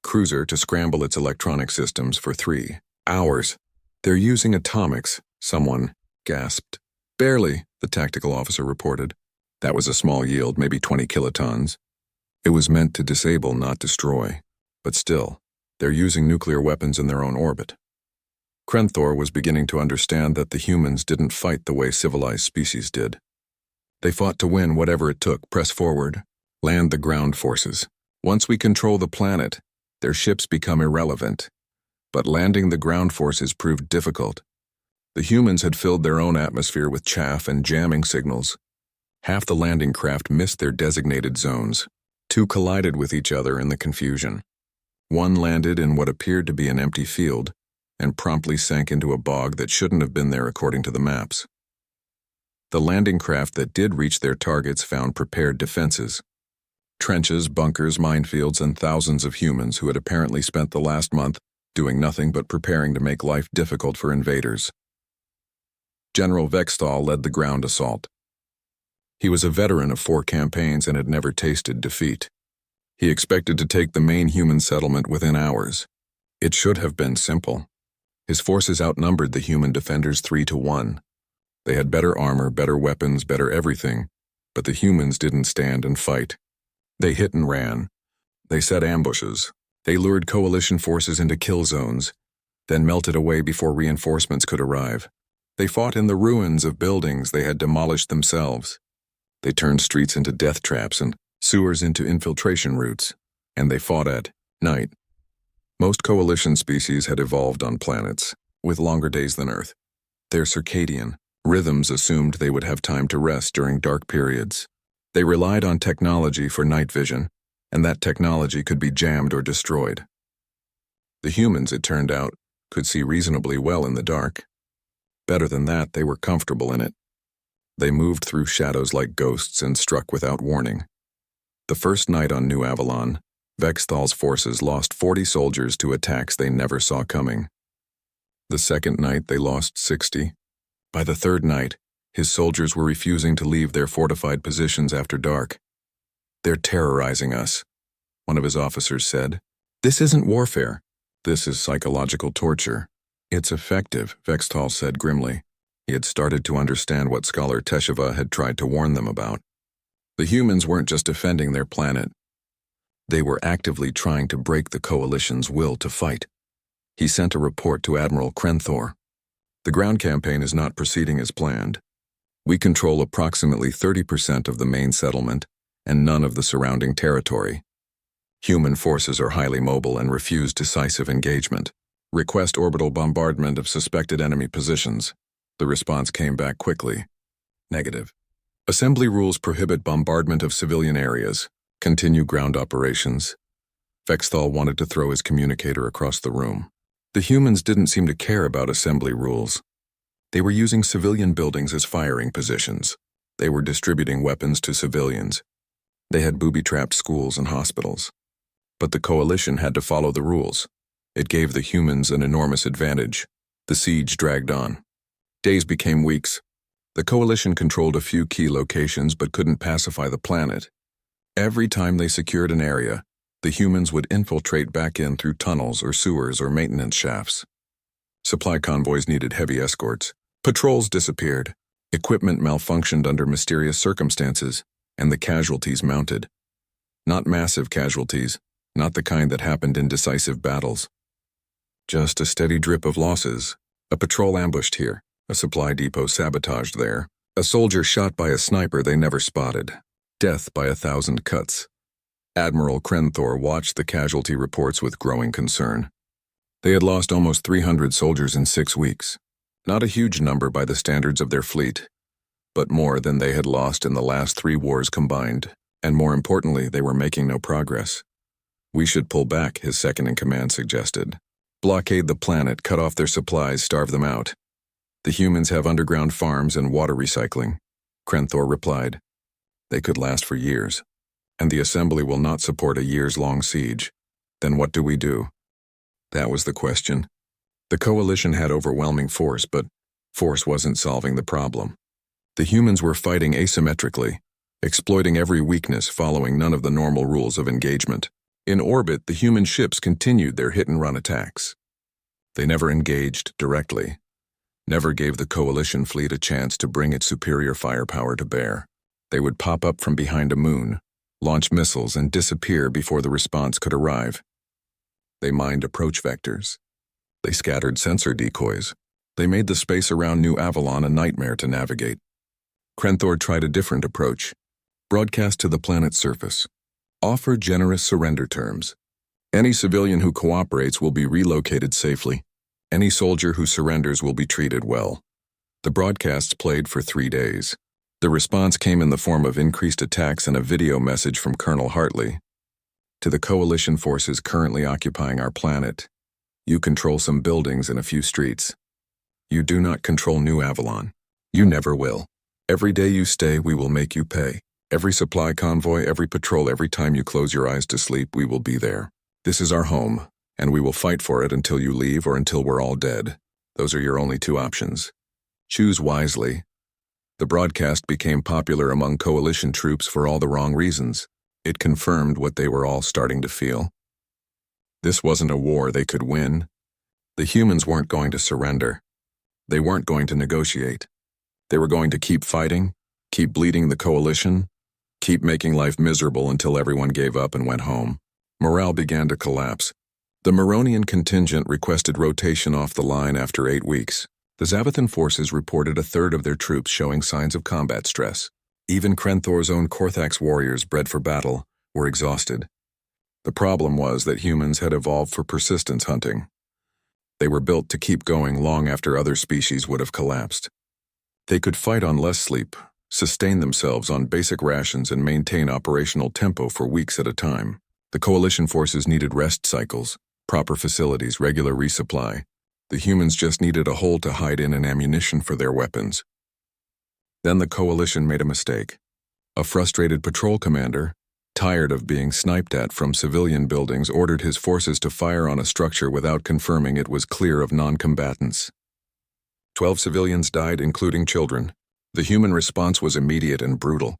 cruiser to scramble its electronic systems for 3 hours. "They're using atomics," someone gasped. "Barely," the tactical officer reported. "That was a small yield, maybe 20 kilotons. It was meant to disable, not destroy. But still, they're using nuclear weapons in their own orbit." Krenthor was beginning to understand that the humans didn't fight the way civilized species did. They fought to win whatever it took, press forward, land the ground forces. Once we control the planet, their ships become irrelevant. But landing the ground forces proved difficult. The humans had filled their own atmosphere with chaff and jamming signals. Half the landing craft missed their designated zones. 2 collided with each other in the confusion. One landed in what appeared to be an empty field and promptly sank into a bog that shouldn't have been there according to the maps. The landing craft that did reach their targets found prepared defenses. Trenches, bunkers, minefields, and thousands of humans who had apparently spent the last month doing nothing but preparing to make life difficult for invaders. General Vexthal led the ground assault. He was a veteran of 4 campaigns and had never tasted defeat. He expected to take the main human settlement within hours. It should have been simple. His forces outnumbered the human defenders 3-1. They had better armor, better weapons, better everything, but the humans didn't stand and fight. They hit and ran. They set ambushes. They lured Coalition forces into kill zones, then melted away before reinforcements could arrive. They fought in the ruins of buildings they had demolished themselves. They turned streets into death traps and sewers into infiltration routes, and they fought at night. Most Coalition species had evolved on planets with longer days than Earth. They're circadian, Rhythms assumed they would have time to rest during dark periods. They relied on technology for night vision, and that technology could be jammed or destroyed. The humans, it turned out, could see reasonably well in the dark. Better than that, they were comfortable in it. They moved through shadows like ghosts and struck without warning. The first night on New Avalon, Vexthal's forces lost 40 soldiers to attacks they never saw coming. The second night, they lost 60. By the third night, his soldiers were refusing to leave their fortified positions after dark. "They're terrorizing us," one of his officers said. "This isn't warfare. This is psychological torture." "It's effective," Vexthal said grimly. He had started to understand what Scholar Tesheva had tried to warn them about. The humans weren't just defending their planet. They were actively trying to break the Coalition's will to fight. He sent a report to Admiral Krenthor. "The ground campaign is not proceeding as planned. We control approximately 30% of the main settlement and none of the surrounding territory. Human forces are highly mobile and refuse decisive engagement. Request orbital bombardment of suspected enemy positions." The response came back quickly. Negative. Assembly rules prohibit bombardment of civilian areas. Continue ground operations. Vexthal wanted to throw his communicator across the room. The humans didn't seem to care about assembly rules. They were using civilian buildings as firing positions. They were distributing weapons to civilians. They had booby-trapped schools and hospitals. But the Coalition had to follow the rules. It gave the humans an enormous advantage. The siege dragged on. Days became weeks. The Coalition controlled a few key locations but couldn't pacify the planet. Every time they secured an area, the humans would infiltrate back in through tunnels or sewers or maintenance shafts. Supply convoys needed heavy escorts. Patrols disappeared. Equipment malfunctioned under mysterious circumstances, and the casualties mounted. Not massive casualties, not the kind that happened in decisive battles. Just a steady drip of losses. A patrol ambushed here, a supply depot sabotaged there, a soldier shot by a sniper they never spotted. Death by 1,000 cuts. Admiral Krenthor watched the casualty reports with growing concern. They had lost almost 300 soldiers in 6 weeks. Not a huge number by the standards of their fleet, but more than they had lost in the last 3 wars combined, and more importantly, they were making no progress. "We should pull back," his second-in-command suggested. "Blockade the planet, cut off their supplies, starve them out. The humans have underground farms and water recycling," Krenthor replied. "They could last for years. And the Assembly will not support a years-long siege. Then what do we do?" That was the question. The Coalition had overwhelming force, but force wasn't solving the problem. The humans were fighting asymmetrically, exploiting every weakness, following none of the normal rules of engagement. In orbit, the human ships continued their hit-and-run attacks. They never engaged directly, never gave the Coalition fleet a chance to bring its superior firepower to bear. They would pop up from behind a moon, launch missiles, and disappear before the response could arrive. They mined approach vectors. They scattered sensor decoys. They made the space around New Avalon a nightmare to navigate. Krenthor tried a different approach. Broadcast to the planet's surface. Offer generous surrender terms. Any civilian who cooperates will be relocated safely. Any soldier who surrenders will be treated well. The broadcasts played for 3 days. The response came in the form of increased attacks and a video message from Colonel Hartley. "To the Coalition forces currently occupying our planet, you control some buildings and a few streets. You do not control New Avalon. You never will. Every day you stay, we will make you pay. Every supply convoy, every patrol, every time you close your eyes to sleep, we will be there. This is our home, and we will fight for it until you leave or until we're all dead. Those are your only 2 options. Choose wisely." The broadcast became popular among Coalition troops for all the wrong reasons. It confirmed what they were all starting to feel. This wasn't a war they could win. The humans weren't going to surrender. They weren't going to negotiate. They were going to keep fighting, keep bleeding the Coalition, keep making life miserable until everyone gave up and went home. Morale began to collapse. The Moronian contingent requested rotation off the line after 8 weeks. The Zavathan forces reported a third of their troops showing signs of combat stress. Even Krenthor's own Korthax warriors bred for battle were exhausted. The problem was that humans had evolved for persistence hunting. They were built to keep going long after other species would have collapsed. They could fight on less sleep, sustain themselves on basic rations, and maintain operational tempo for weeks at a time. The coalition forces needed rest cycles, proper facilities, regular resupply. The humans just needed a hole to hide in and ammunition for their weapons. Then the coalition made a mistake. A frustrated patrol commander, tired of being sniped at from civilian buildings, ordered his forces to fire on a structure without confirming it was clear of non-combatants. 12 civilians died, including children. The human response was immediate and brutal.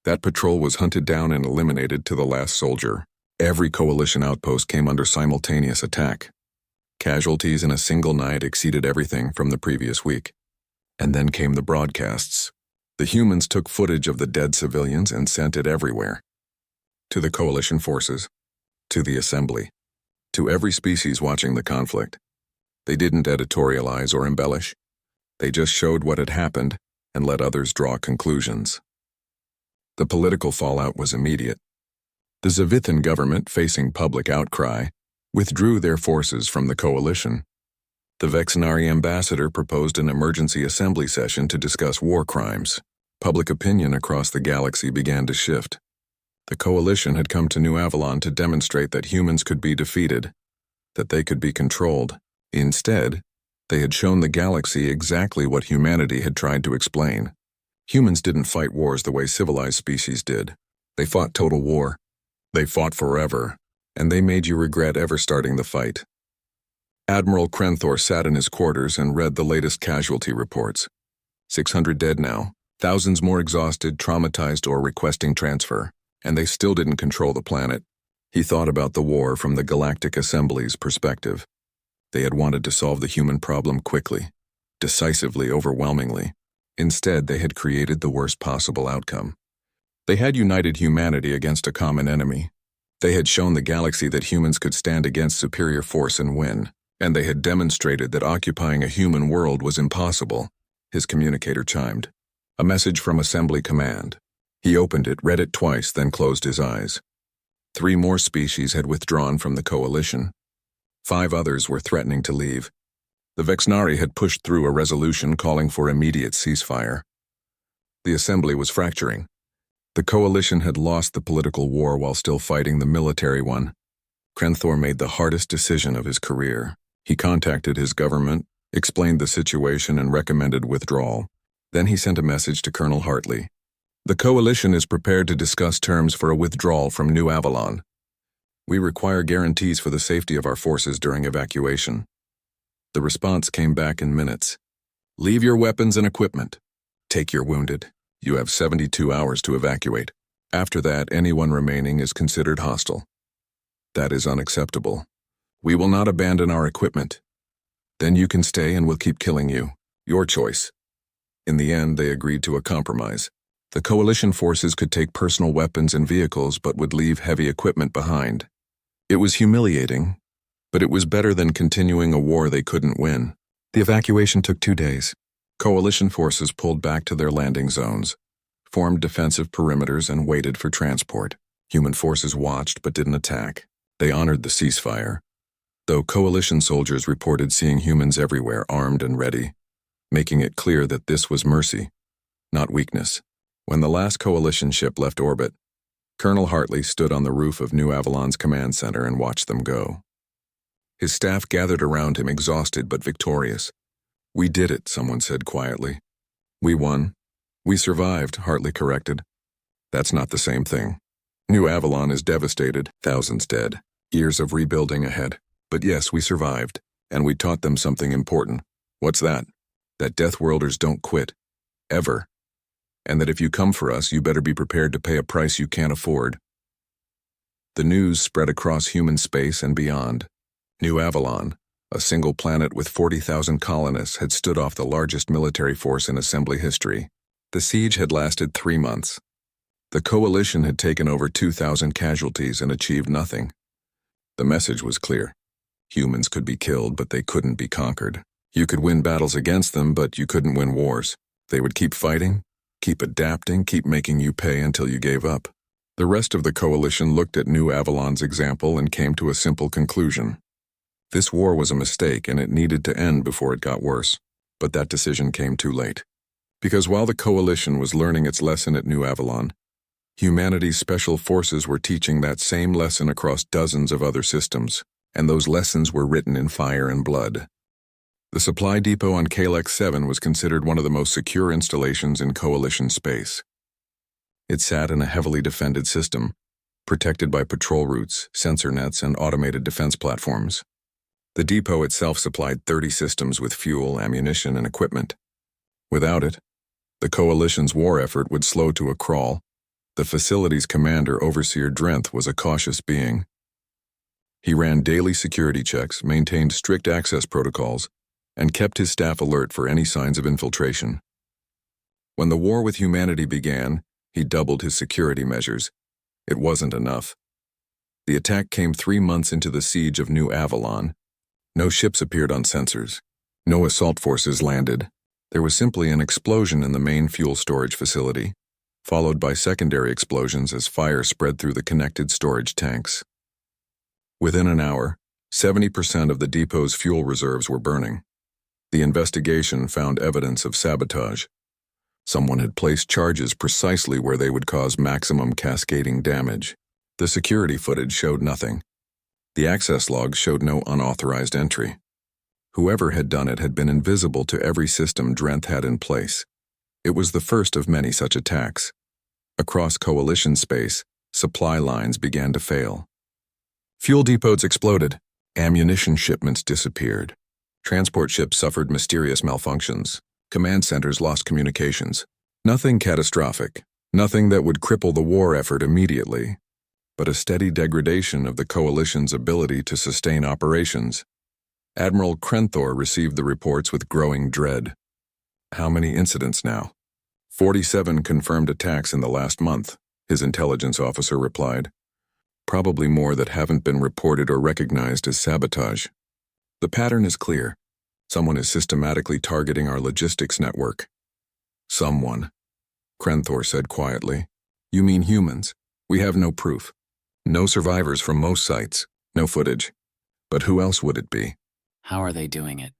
That patrol was hunted down and eliminated to the last soldier. Every coalition outpost came under simultaneous attack. Casualties in a single night exceeded everything from the previous week. And then came the broadcasts. The humans took footage of the dead civilians and sent it everywhere. To the coalition forces, to the assembly, to every species watching the conflict. They didn't editorialize or embellish. They just showed what had happened and let others draw conclusions. The political fallout was immediate. The Zavithan government, facing public outcry, withdrew their forces from the coalition. The Vexnari ambassador proposed an emergency assembly session to discuss war crimes. Public opinion across the galaxy began to shift. The coalition had come to New Avalon to demonstrate that humans could be defeated, that they could be controlled. Instead, they had shown the galaxy exactly what humanity had tried to explain. Humans didn't fight wars the way civilized species did. They fought total war. They fought forever, and they made you regret ever starting the fight. Admiral Krenthor sat in his quarters and read the latest casualty reports. 600 dead now, thousands more exhausted, traumatized, or requesting transfer, and they still didn't control the planet. He thought about the war from the Galactic Assembly's perspective. They had wanted to solve the human problem quickly, decisively, overwhelmingly. Instead, they had created the worst possible outcome. They had united humanity against a common enemy. They had shown the galaxy that humans could stand against superior force and win, and they had demonstrated that occupying a human world was impossible. His communicator chimed. A message from Assembly Command. He opened it, read it twice, then closed his eyes. 3 more species had withdrawn from the coalition. 5 others were threatening to leave. The Vexnari had pushed through a resolution calling for immediate ceasefire. The assembly was fracturing. The coalition had lost the political war while still fighting the military one. Krenthor made the hardest decision of his career. He contacted his government, explained the situation, and recommended withdrawal. Then he sent a message to Colonel Hartley. The coalition is prepared to discuss terms for a withdrawal from New Avalon. We require guarantees for the safety of our forces during evacuation. The response came back in minutes. Leave your weapons and equipment. Take your wounded. You have 72 hours to evacuate. After that, anyone remaining is considered hostile. That is unacceptable. We will not abandon our equipment. Then you can stay and we'll keep killing you. Your choice. In the end, they agreed to a compromise. The coalition forces could take personal weapons and vehicles but would leave heavy equipment behind. It was humiliating, but it was better than continuing a war they couldn't win. The evacuation took 2 days. Coalition forces pulled back to their landing zones, formed defensive perimeters, and waited for transport. Human forces watched but didn't attack. They honored the ceasefire, though coalition soldiers reported seeing humans everywhere armed and ready, making it clear that this was mercy, not weakness. When the last coalition ship left orbit, Colonel Hartley stood on the roof of New Avalon's command center and watched them go. His staff gathered around him, exhausted but victorious. We did it, someone said quietly. We won. We survived, Hartley corrected. That's not the same thing. New Avalon is devastated, thousands dead, years of rebuilding ahead. But yes, we survived, and we taught them something important. What's that? That Deathworlders don't quit. Ever. And that if you come for us, you better be prepared to pay a price you can't afford. The news spread across human space and beyond. New Avalon, a single planet with 40,000 colonists, had stood off the largest military force in assembly history. The siege had lasted 3 months. The coalition had taken over 2,000 casualties and achieved nothing. The message was clear. Humans could be killed, but they couldn't be conquered. You could win battles against them, but you couldn't win wars. They would keep fighting, keep adapting, keep making you pay until you gave up. The rest of the coalition looked at New Avalon's example and came to a simple conclusion. This war was a mistake and it needed to end before it got worse. But that decision came too late. Because while the Coalition was learning its lesson at New Avalon, humanity's special forces were teaching that same lesson across dozens of other systems, and those lessons were written in fire and blood. The supply depot on Kalex 7 was considered one of the most secure installations in Coalition space. It sat in a heavily defended system, protected by patrol routes, sensor nets, and automated defense platforms. The depot itself supplied 30 systems with fuel, ammunition, and equipment. Without it, the Coalition's war effort would slow to a crawl. The facility's commander, Overseer Drenth, was a cautious being. He ran daily security checks, maintained strict access protocols, and kept his staff alert for any signs of infiltration. When the war with humanity began, he doubled his security measures. It wasn't enough. The attack came 3 months into the siege of New Avalon. No ships appeared on sensors. No assault forces landed. There was simply an explosion in the main fuel storage facility, followed by secondary explosions as fire spread through the connected storage tanks. Within an hour, 70% of the depot's fuel reserves were burning. The investigation found evidence of sabotage. Someone had placed charges precisely where they would cause maximum cascading damage. The security footage showed nothing. The access logs showed no unauthorized entry. Whoever had done it had been invisible to every system Drenth had in place. It was the first of many such attacks. Across Coalition space, supply lines began to fail. Fuel depots exploded. Ammunition shipments disappeared. Transport ships suffered mysterious malfunctions. Command centers lost communications. Nothing catastrophic. Nothing that would cripple the war effort immediately. But a steady degradation of the Coalition's ability to sustain operations. Admiral Krenthor received the reports with growing dread. How many incidents now? 47 confirmed attacks in the last month, his intelligence officer replied. Probably more that haven't been reported or recognized as sabotage. The pattern is clear. Someone is systematically targeting our logistics network. Someone, Krenthor said quietly. You mean humans? We have no proof. No survivors from most sites. No footage. But who else would it be? How are they doing it?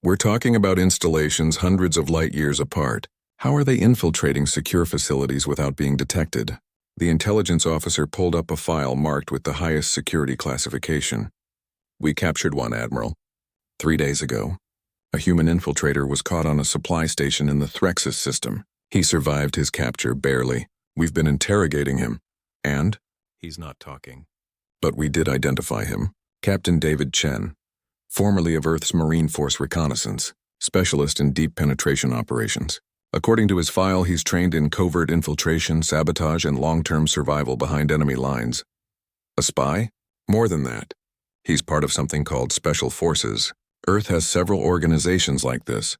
We're talking about installations hundreds of light years apart. How are they infiltrating secure facilities without being detected? The intelligence officer pulled up a file marked with the highest security classification. We captured one, Admiral. 3 days ago, a human infiltrator was caught on a supply station in the Threxus system. He survived his capture barely. We've been interrogating him. And? He's not talking. But we did identify him. Captain David Chen, formerly of Earth's Marine Force Reconnaissance, specialist in deep penetration operations. According to his file, he's trained in covert infiltration, sabotage, and long-term survival behind enemy lines. A spy? More than that. He's part of something called Special Forces. Earth has several organizations like this.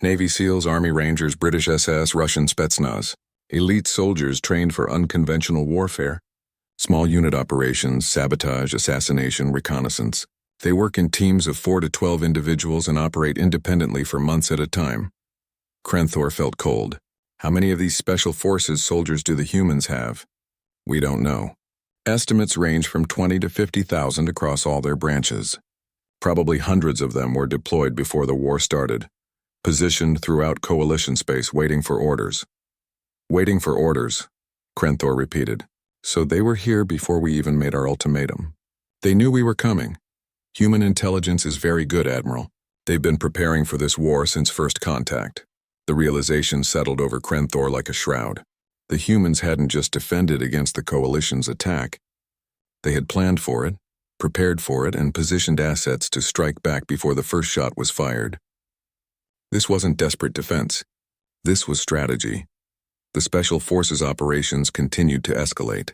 Navy SEALs, Army Rangers, British SS, Russian Spetsnaz. Elite soldiers trained for unconventional warfare. Small unit operations, sabotage, assassination, reconnaissance. They work in teams of 4 to 12 individuals and operate independently for months at a time. Krenthor felt cold. How many of these special forces soldiers do the humans have? We don't know. Estimates range from 20 to 50,000 across all their branches. Probably hundreds of them were deployed before the war started, positioned throughout Coalition space waiting for orders. Waiting for orders, Krenthor repeated. So they were here before we even made our ultimatum. They knew we were coming. Human intelligence is very good, Admiral. They've been preparing for this war since first contact. The realization settled over Krenthor like a shroud. The humans hadn't just defended against the Coalition's attack. They had planned for it, prepared for it, and positioned assets to strike back before the first shot was fired. This wasn't desperate defense. This was strategy. The Special Forces operations continued to escalate.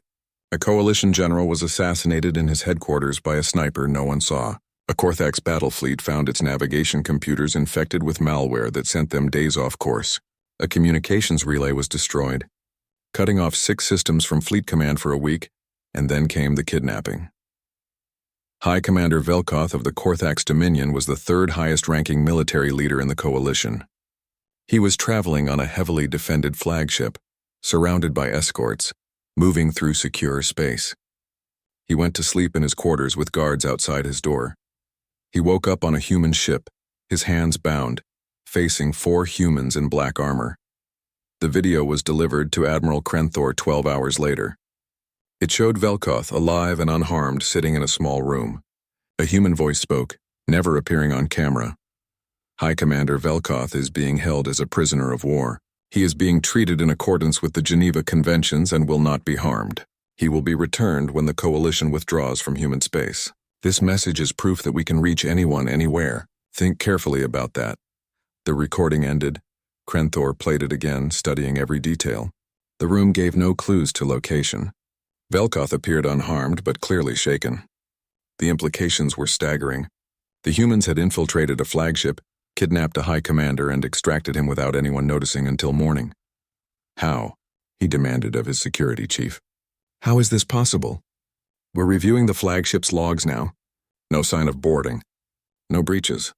A Coalition general was assassinated in his headquarters by a sniper no one saw. A Korthax battle fleet found its navigation computers infected with malware that sent them days off course. A communications relay was destroyed, cutting off 6 systems from Fleet Command for a week, and then came the kidnapping. High Commander Velkoth of the Korthax Dominion was the 3rd highest-ranking military leader in the Coalition. He was traveling on a heavily defended flagship, surrounded by escorts, moving through secure space. He went to sleep in his quarters with guards outside his door. He woke up on a human ship, his hands bound, facing 4 humans in black armor. The video was delivered to Admiral Krenthor 12 hours later. It showed Velkoth alive and unharmed sitting in a small room. A human voice spoke, never appearing on camera. High Commander Velkoth is being held as a prisoner of war. He is being treated in accordance with the Geneva Conventions and will not be harmed. He will be returned when the Coalition withdraws from human space. This message is proof that we can reach anyone, anywhere. Think carefully about that. The recording ended. Krenthor played it again, studying every detail. The room gave no clues to location. Velkoth appeared unharmed but clearly shaken. The implications were staggering. The humans had infiltrated a flagship, kidnapped a high commander, and extracted him without anyone noticing until morning. How? He demanded of his security chief. How is this possible? We're reviewing the flagship's logs now. No sign of boarding. No breaches.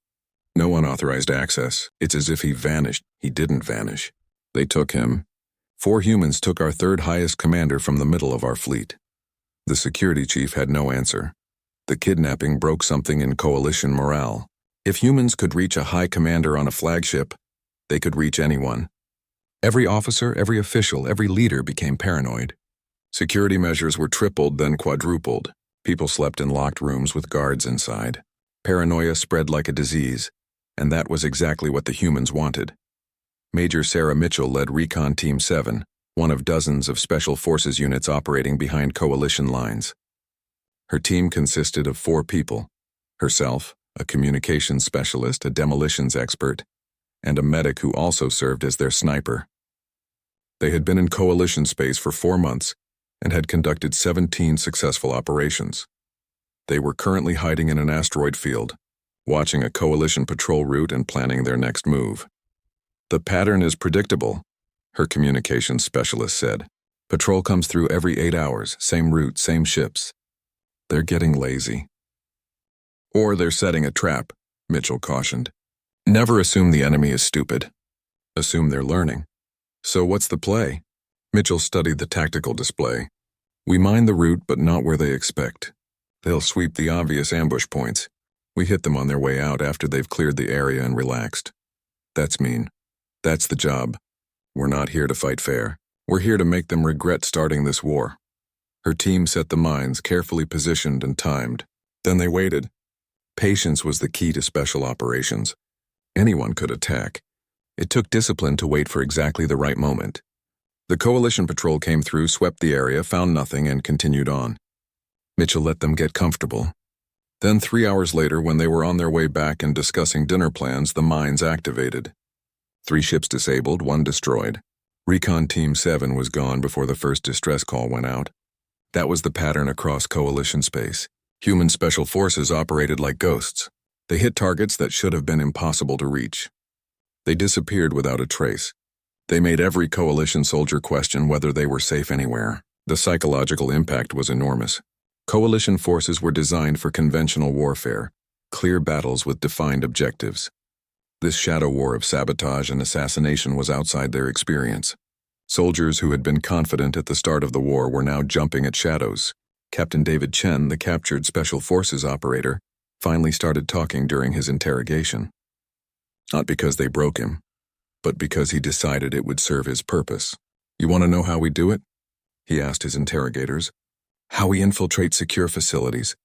No unauthorized access. It's as if he vanished. He didn't vanish. They took him. 4 humans took our 3rd highest commander from the middle of our fleet. The security chief had no answer. The kidnapping broke something in Coalition morale. If humans could reach a high commander on a flagship, they could reach anyone. Every officer, every official, every leader became paranoid. Security measures were tripled, then quadrupled. People slept in locked rooms with guards inside. Paranoia spread like a disease, and that was exactly what the humans wanted. Major Sarah Mitchell led Recon Team 7, one of dozens of Special Forces units operating behind Coalition lines. Her team consisted of 4 people: herself, a communications specialist, a demolitions expert, and a medic who also served as their sniper. They had been in Coalition space for 4 months and had conducted 17 successful operations. They were currently hiding in an asteroid field, watching a Coalition patrol route and planning their next move. The pattern is predictable, her communications specialist said. Patrol comes through every 8 hours, same route, same ships. They're getting lazy. Or they're setting a trap, Mitchell cautioned. Never assume the enemy is stupid. Assume they're learning. So what's the play? Mitchell studied the tactical display. We mine the route, but not where they expect. They'll sweep the obvious ambush points. We hit them on their way out after they've cleared the area and relaxed. That's mean. That's the job. We're not here to fight fair. We're here to make them regret starting this war. Her team set the mines, carefully positioned and timed. Then they waited. Patience was the key to special operations. Anyone could attack. It took discipline to wait for exactly the right moment. The Coalition patrol came through, swept the area, found nothing, and continued on. Mitchell let them get comfortable. Then 3 hours later, when they were on their way back and discussing dinner plans, the mines activated. 3 ships disabled, 1 destroyed. Recon Team 7 was gone before the first distress call went out. That was the pattern across Coalition space. Human special forces operated like ghosts. They hit targets that should have been impossible to reach. They disappeared without a trace. They made every Coalition soldier question whether they were safe anywhere. The psychological impact was enormous. Coalition forces were designed for conventional warfare, clear battles with defined objectives. This shadow war of sabotage and assassination was outside their experience. Soldiers who had been confident at the start of the war were now jumping at shadows. Captain David Chen, the captured Special Forces operator, finally started talking during his interrogation. Not because they broke him, but because he decided it would serve his purpose. You want to know how we do it? He asked his interrogators. How we infiltrate secure facilities.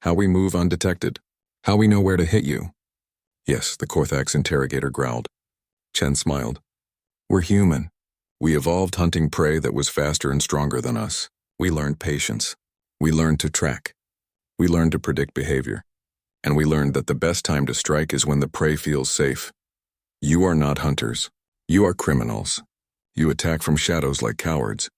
How we move undetected. How we know where to hit you. Yes, the Korthax interrogator growled. Chen smiled. We're human. We evolved hunting prey that was faster and stronger than us. We learned patience. We learned to track. We learned to predict behavior. And we learned that the best time to strike is when the prey feels safe. You are not hunters. You are criminals. You attack from shadows like cowards.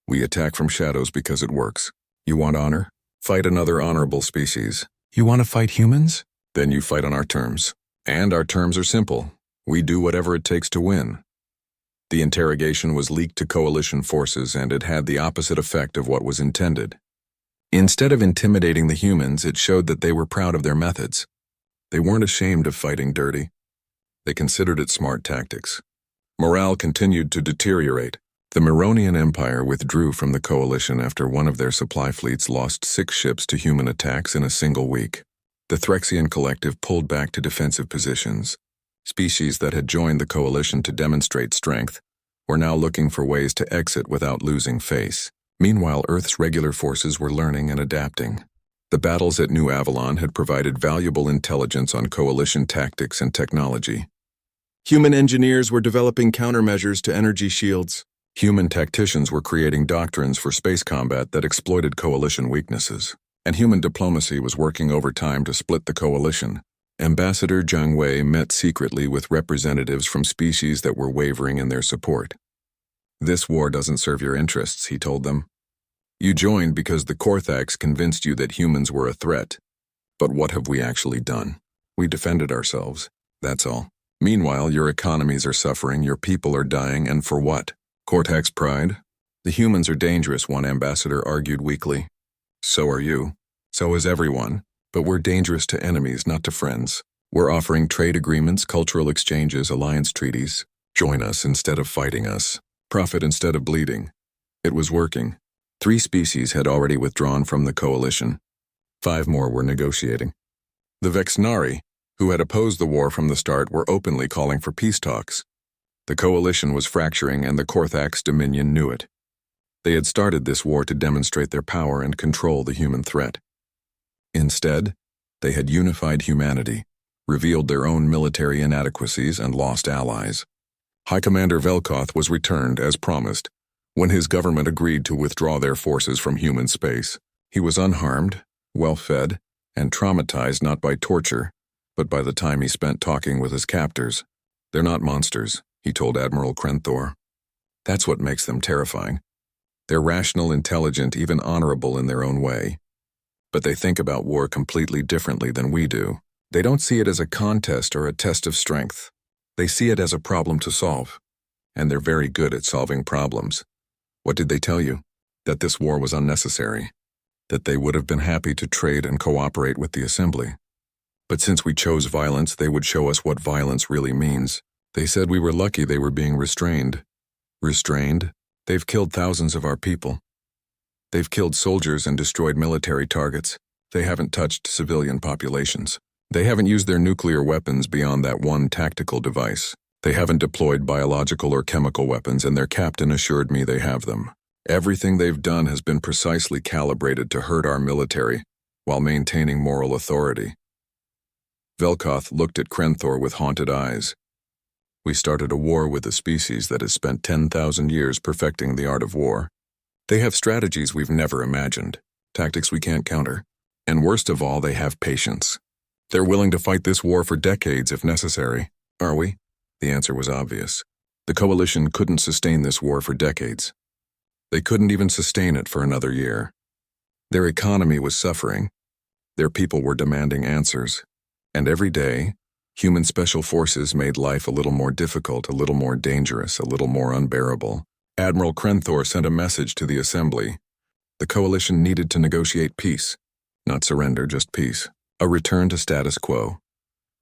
We attack from shadows because it works. You want honor? Fight another honorable species. You want to fight humans? Then you fight on our terms. And our terms are simple. We do whatever it takes to win. The interrogation was leaked to Coalition forces, and it had the opposite effect of what was intended. Instead of intimidating the humans, it showed that they were proud of their methods. They weren't ashamed of fighting dirty. They considered it smart tactics. Morale continued to deteriorate. The Mironian Empire withdrew from the Coalition after one of their supply fleets lost 6 ships to human attacks in a single week. The Threxian Collective pulled back to defensive positions. Species that had joined the Coalition to demonstrate strength were now looking for ways to exit without losing face. Meanwhile, Earth's regular forces were learning and adapting. The battles at New Avalon had provided valuable intelligence on coalition tactics and technology. Human engineers were developing countermeasures to energy shields. Human tacticians were creating doctrines for space combat that exploited coalition weaknesses. And human diplomacy was working overtime to split the coalition. Ambassador Jiang Wei met secretly with representatives from species that were wavering in their support. "This war doesn't serve your interests," he told them. "You joined because the Korthax convinced you that humans were a threat. But what have we actually done? We defended ourselves, that's all. Meanwhile, your economies are suffering, your people are dying, and for what? Korthax pride? The humans are dangerous," one ambassador argued weakly. "So are you. So is everyone. But we're dangerous to enemies, not to friends. We're offering trade agreements, cultural exchanges, alliance treaties. Join us instead of fighting us. Profit instead of bleeding." It was working. 3 species had already withdrawn from the coalition. 5 more were negotiating. The Vexnari, who had opposed the war from the start, were openly calling for peace talks. The coalition was fracturing, and the Korthax Dominion knew it. They had started this war to demonstrate their power and control the human threat. Instead, they had unified humanity, revealed their own military inadequacies, and lost allies. High Commander Velkoth was returned, as promised, when his government agreed to withdraw their forces from human space. He was unharmed, well-fed, and traumatized not by torture, but by the time he spent talking with his captors. "They're not monsters," he told Admiral Krenthor. "That's what makes them terrifying. They're rational, intelligent, even honorable in their own way. But they think about war completely differently than we do. They don't see it as a contest or a test of strength. They see it as a problem to solve. And they're very good at solving problems. What did they tell you? That this war was unnecessary. That they would have been happy to trade and cooperate with the Assembly. But since we chose violence, they would show us what violence really means. They said we were lucky they were being restrained." "Restrained? They've killed thousands of our people. They've killed soldiers and destroyed military targets. They haven't touched civilian populations. They haven't used their nuclear weapons beyond that one tactical device. They haven't deployed biological or chemical weapons, and their captain assured me they have them. Everything they've done has been precisely calibrated to hurt our military while maintaining moral authority." Velkoth looked at Krenthor with haunted eyes. "We started a war with a species that has spent 10,000 years perfecting the art of war. They have strategies we've never imagined, tactics we can't counter. And worst of all, they have patience. They're willing to fight this war for decades if necessary. Are we?" The answer was obvious. The coalition couldn't sustain this war for decades. They couldn't even sustain it for another year. Their economy was suffering. Their people were demanding answers. And every day, human special forces made life a little more difficult, a little more dangerous, a little more unbearable. Admiral Krenthor sent a message to the Assembly. The coalition needed to negotiate peace. Not surrender, just peace. A return to status quo.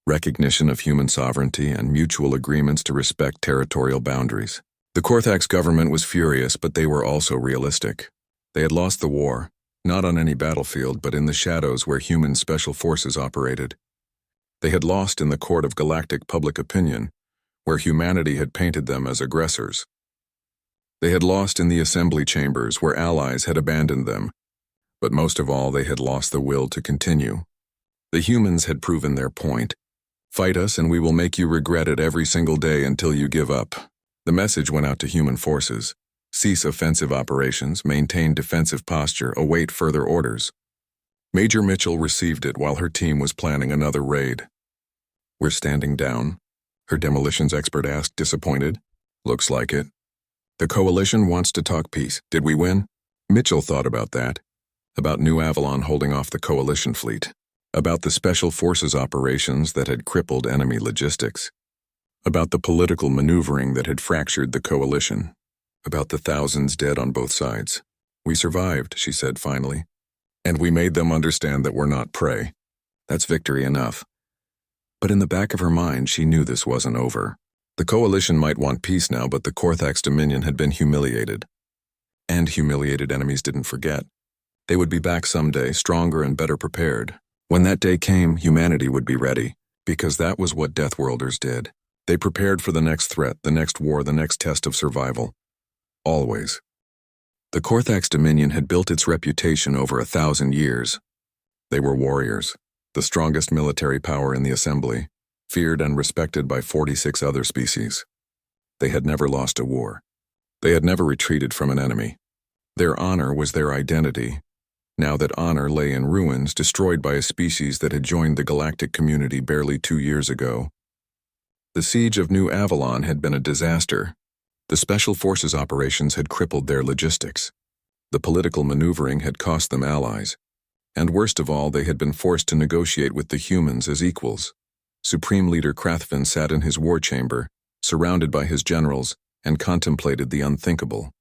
Recognition of human sovereignty and mutual agreements to respect territorial boundaries. The Korthax government was furious, but they were also realistic. They had lost the war, not on any battlefield, but in the shadows where human special forces operated. They had lost in the court of galactic public opinion, where humanity had painted them as aggressors. They had lost in the assembly chambers, where allies had abandoned them. But most of all, they had lost the will to continue. The humans had proven their point. "Fight us and we will make you regret it every single day until you give up." The message went out to human forces. Cease offensive operations, maintain defensive posture, await further orders. Major Mitchell received it while her team was planning another raid. "We're standing down?" her demolitions expert asked, disappointed. "Looks like it. The coalition wants to talk peace. Did we win?" Mitchell thought about that. About New Avalon holding off the coalition fleet. About the special forces operations that had crippled enemy logistics. About the political maneuvering that had fractured the coalition. About the thousands dead on both sides. "We survived," she said finally. "And we made them understand that we're not prey. That's victory enough." But in the back of her mind, she knew this wasn't over. The coalition might want peace now, but the Korthax Dominion had been humiliated. And humiliated enemies didn't forget. They would be back someday, stronger and better prepared. When that day came, humanity would be ready, because that was what Deathworlders did. They prepared for the next threat, the next war, the next test of survival. Always. The Korthax Dominion had built its reputation over 1,000 years. They were warriors, the strongest military power in the assembly, feared and respected by 46 other species. They had never lost a war. They had never retreated from an enemy. Their honor was their identity. Now that honor lay in ruins, destroyed by a species that had joined the galactic community barely 2 years ago. The siege of New Avalon had been a disaster. The Special Forces operations had crippled their logistics. The political maneuvering had cost them allies. And worst of all, they had been forced to negotiate with the humans as equals. Supreme Leader Krathvin sat in his war chamber, surrounded by his generals, and contemplated the unthinkable.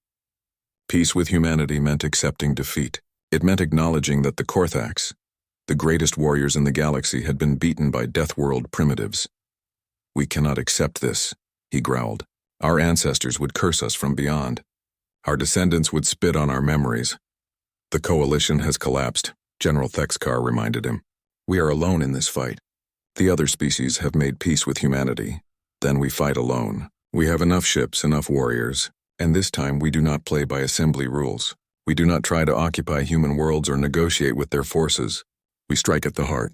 Peace with humanity meant accepting defeat. It meant acknowledging that the Korthax, the greatest warriors in the galaxy, had been beaten by Deathworld primitives. "We cannot accept this," he growled. "Our ancestors would curse us from beyond. Our descendants would spit on our memories." "The coalition has collapsed," General Thexkar reminded him. "We are alone in this fight. The other species have made peace with humanity. Then we fight alone. We have enough ships, enough warriors, and this time we do not play by assembly rules. We do not try to occupy human worlds or negotiate with their forces. We strike at the heart.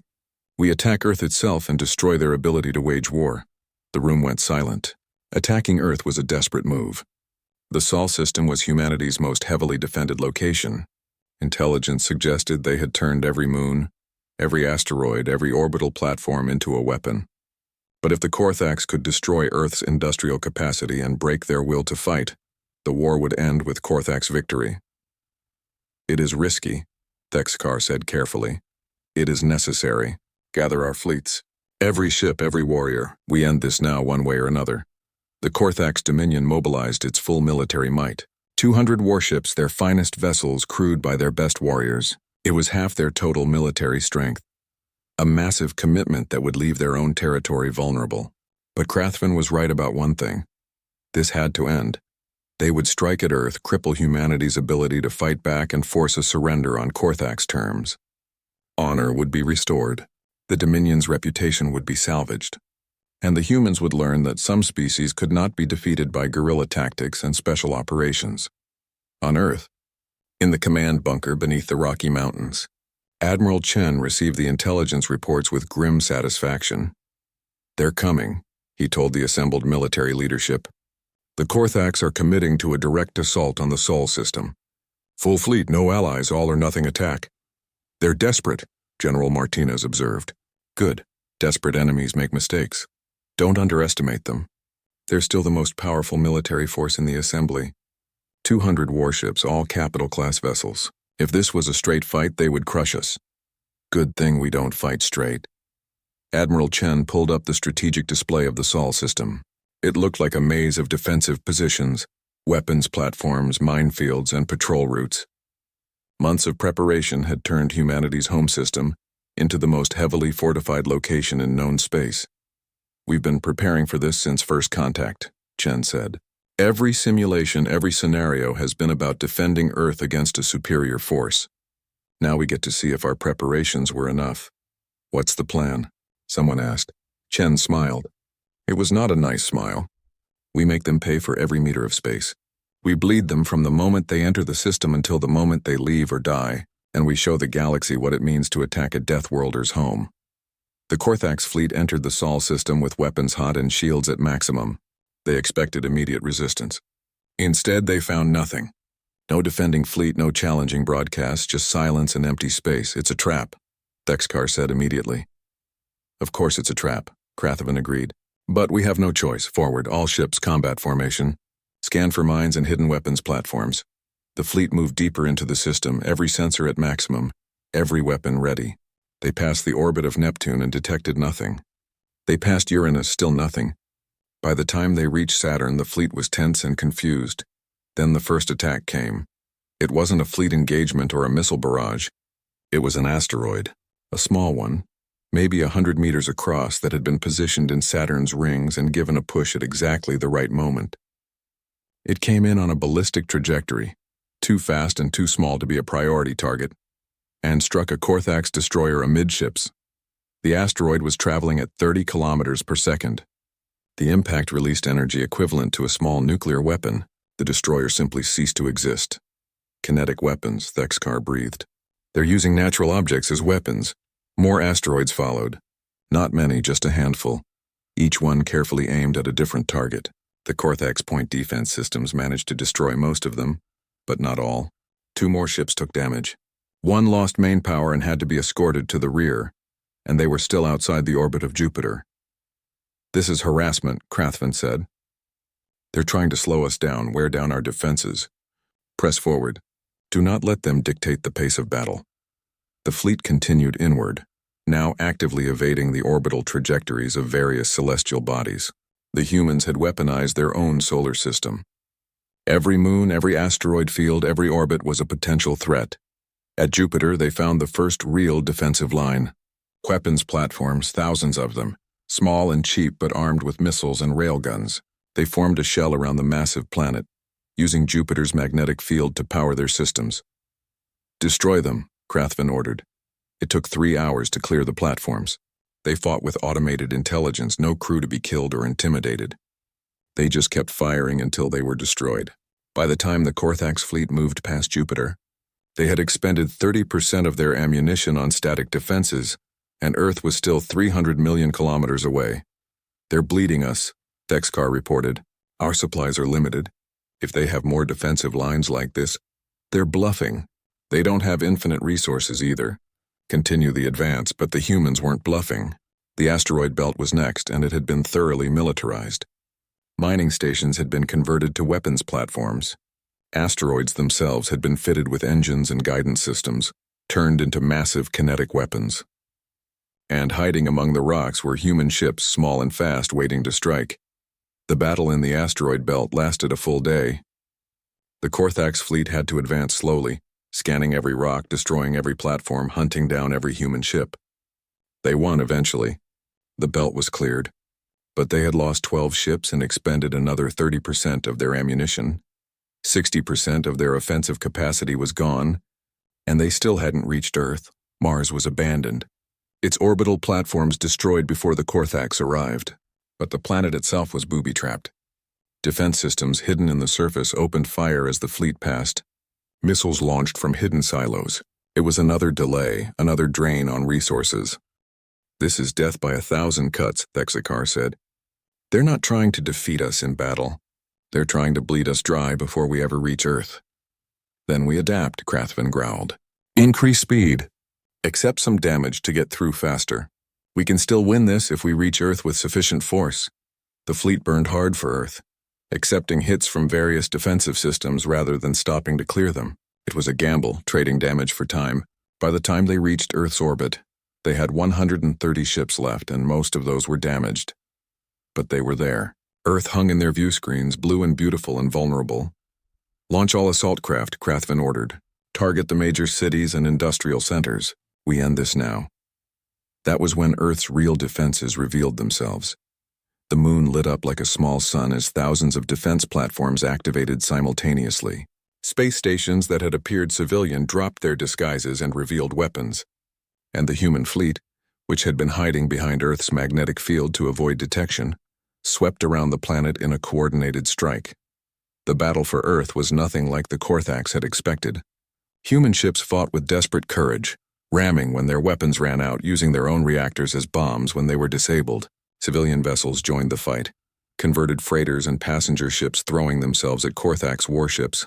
We attack Earth itself and destroy their ability to wage war." The room went silent. Attacking Earth was a desperate move. The Sol system was humanity's most heavily defended location. Intelligence suggested they had turned every moon, every asteroid, every orbital platform into a weapon. But if the Korthax could destroy Earth's industrial capacity and break their will to fight, the war would end with Korthax victory. "It is risky," Thexkar said carefully. "It is necessary. Gather our fleets. Every ship, every warrior. We end this now one way or another." The Korthax Dominion mobilized its full military might. 200 warships, their finest vessels crewed by their best warriors. It was half their total military strength. A massive commitment that would leave their own territory vulnerable. But Krathvin was right about one thing. This had to end. They would strike at Earth, cripple humanity's ability to fight back, and force a surrender on Korthax terms. Honor would be restored. The Dominion's reputation would be salvaged. And the humans would learn that some species could not be defeated by guerrilla tactics and special operations. On Earth, in the command bunker beneath the Rocky Mountains, Admiral Chen received the intelligence reports with grim satisfaction. "They're coming," he told the assembled military leadership. "The Korthax are committing to a direct assault on the Sol system. Full fleet, no allies, all or nothing attack." "They're desperate," General Martinez observed. "Good. Desperate enemies make mistakes. Don't underestimate them. They're still the most powerful military force in the assembly. 200 warships, all capital-class vessels. If this was a straight fight, they would crush us. Good thing we don't fight straight." Admiral Chen pulled up the strategic display of the Sol system. It looked like a maze of defensive positions, weapons platforms, minefields, and patrol routes. Months of preparation had turned humanity's home system into the most heavily fortified location in known space. "We've been preparing for this since first contact," Chen said. "Every simulation, every scenario has been about defending Earth against a superior force. Now we get to see if our preparations were enough." "What's the plan?" someone asked. Chen smiled. It was not a nice smile. "We make them pay for every meter of space. We bleed them from the moment they enter the system until the moment they leave or die, and we show the galaxy what it means to attack a Deathworlder's home." The Korthax fleet entered the Sol system with weapons hot and shields at maximum. They expected immediate resistance. Instead, they found nothing. No defending fleet, no challenging broadcast, just silence and empty space. "It's a trap," Thexkar said immediately. "Of course it's a trap," Krathvin agreed. "But we have no choice. Forward, all ships, combat formation. Scan for mines and hidden weapons platforms." The fleet moved deeper into the system, every sensor at maximum, every weapon ready. They passed the orbit of Neptune and detected nothing. They passed Uranus, still nothing. By the time they reached Saturn, the fleet was tense and confused. Then the first attack came. It wasn't a fleet engagement or a missile barrage. It was an asteroid, a small one, maybe 100 meters across, that had been positioned in Saturn's rings and given a push at exactly the right moment. It came in on a ballistic trajectory, too fast and too small to be a priority target, and struck a Korthax destroyer amidships. The asteroid was traveling at 30 kilometers per second. The impact released energy equivalent to a small nuclear weapon. The destroyer simply ceased to exist. Kinetic weapons, Thexkar breathed. They're using natural objects as weapons. More asteroids followed. Not many, just a handful. Each one carefully aimed at a different target. The Korthax point defense systems managed to destroy most of them, but not all. 2 more ships took damage. One lost main power and had to be escorted to the rear, and they were still outside the orbit of Jupiter. "This is harassment," Krathven said. "They're trying to slow us down, wear down our defenses. Press forward. Do not let them dictate the pace of battle." The fleet continued inward, now actively evading the orbital trajectories of various celestial bodies. The humans had weaponized their own solar system. Every moon, every asteroid field, every orbit was a potential threat. At Jupiter, they found the first real defensive line. Weapons platforms, thousands of them, small and cheap but armed with missiles and railguns. They formed a shell around the massive planet, using Jupiter's magnetic field to power their systems. "Destroy them," Krathven ordered. It took 3 hours to clear the platforms. They fought with automated intelligence, no crew to be killed or intimidated. They just kept firing until they were destroyed. By the time the Korthax fleet moved past Jupiter, they had expended 30% of their ammunition on static defenses, and Earth was still 300 million kilometers away. "They're bleeding us," Thexkar reported. "Our supplies are limited. If they have more defensive lines like this, they're bluffing. They don't have infinite resources either. Continue the advance, but the humans weren't bluffing. The asteroid belt was next, and it had been thoroughly militarized. Mining stations had been converted to weapons platforms. Asteroids themselves had been fitted with engines and guidance systems, turned into massive kinetic weapons. And hiding among the rocks were human ships, small and fast, waiting to strike. The battle in the asteroid belt lasted a full day. The Korthax fleet had to advance slowly, scanning every rock, destroying every platform, hunting down every human ship. They won eventually. The belt was cleared, but they had lost 12 ships and expended another 30% of their ammunition. 60% of their offensive capacity was gone, and they still hadn't reached Earth. Mars was abandoned. Its orbital platforms destroyed before the Korthax arrived, but the planet itself was booby-trapped. Defense systems hidden in the surface opened fire as the fleet passed. Missiles launched from hidden silos. It was another delay, another drain on resources. "This is death by 1,000 cuts," Thexkar said. "They're not trying to defeat us in battle. They're trying to bleed us dry before we ever reach Earth." "Then we adapt," Krathven growled. "Increase speed. Accept some damage to get through faster. We can still win this if we reach Earth with sufficient force." The fleet burned hard for Earth, accepting hits from various defensive systems rather than stopping to clear them. It was a gamble, trading damage for time. By the time they reached Earth's orbit, they had 130 ships left, and most of those were damaged. But they were there. Earth hung in their view screens, blue and beautiful and vulnerable. "Launch all assault craft," Krathven ordered. "Target the major cities and industrial centers. We end this now." That was when Earth's real defenses revealed themselves. The moon lit up like a small sun as thousands of defense platforms activated simultaneously. Space stations that had appeared civilian dropped their disguises and revealed weapons. And the human fleet, which had been hiding behind Earth's magnetic field to avoid detection, swept around the planet in a coordinated strike. The battle for Earth was nothing like the Korthax had expected. Human ships fought with desperate courage, ramming when their weapons ran out, using their own reactors as bombs when they were disabled. Civilian vessels joined the fight, converted freighters and passenger ships throwing themselves at Korthax warships.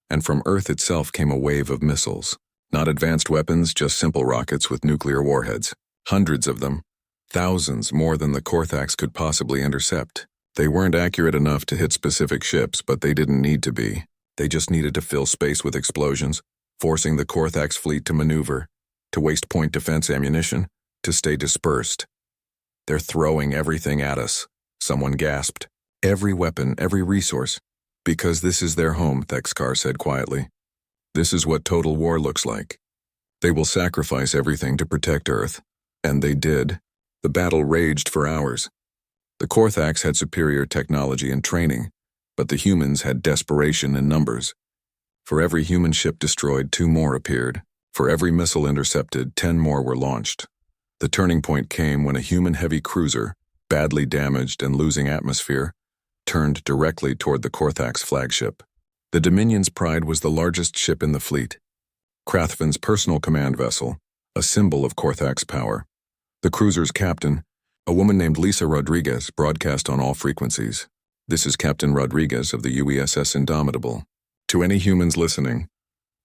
And from Earth itself came a wave of missiles. Not advanced weapons, just simple rockets with nuclear warheads. Hundreds of them. Thousands more than the Korthax could possibly intercept. They weren't accurate enough to hit specific ships, but they didn't need to be. They just needed to fill space with explosions, forcing the Korthax fleet to maneuver, to waste point defense ammunition, to stay dispersed. "They're throwing everything at us," someone gasped. "Every weapon, every resource. Because this is their home," Thexkar said quietly. "This is what total war looks like. They will sacrifice everything to protect Earth." And they did. The battle raged for hours. The Korthax had superior technology and training, but the humans had desperation in numbers. For every human ship destroyed, 2 more appeared. For every missile intercepted, 10 more were launched. The turning point came when a human heavy cruiser, badly damaged and losing atmosphere, turned directly toward the Korthax flagship. The Dominion's Pride was the largest ship in the fleet, Krathvin's personal command vessel, a symbol of Korthax power. The cruiser's captain, a woman named Lisa Rodriguez, broadcast on all frequencies. "This is Captain Rodriguez of the UESS Indomitable. To any humans listening,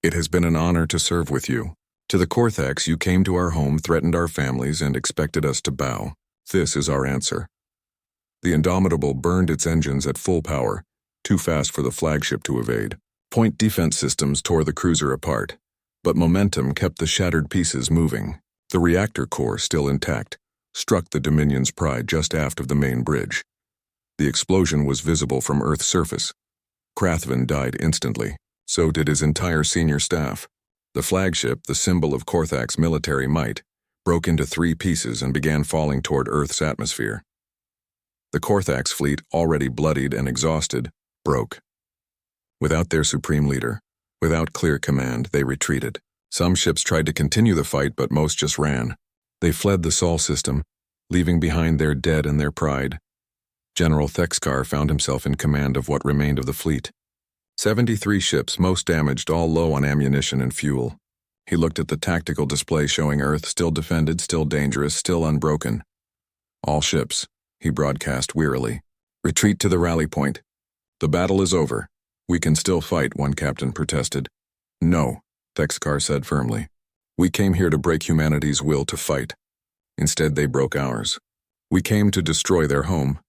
it has been an honor to serve with you. To the Korthax, you came to our home, threatened our families, and expected us to bow. This is our answer." The Indomitable burned its engines at full power, too fast for the flagship to evade. Point defense systems tore the cruiser apart, but momentum kept the shattered pieces moving. The reactor core, still intact, struck the Dominion's Pride just aft of the main bridge. The explosion was visible from Earth's surface. Krathvin died instantly. So did his entire senior staff. The flagship, the symbol of Korthax military might, broke into 3 pieces and began falling toward Earth's atmosphere. The Korthax fleet, already bloodied and exhausted, broke. Without their supreme leader, without clear command, they retreated. Some ships tried to continue the fight, but most just ran. They fled the Sol system, leaving behind their dead and their pride. General Thexkar found himself in command of what remained of the fleet. 73 ships, most damaged, all low on ammunition and fuel. He looked at the tactical display showing Earth still defended, still dangerous, still unbroken. "All ships," he broadcast wearily, "retreat to the rally point. The battle is over. We can still fight," one captain protested. "No," Thexkar said firmly. "We came here to break humanity's will to fight. Instead, they broke ours. We came to destroy their home.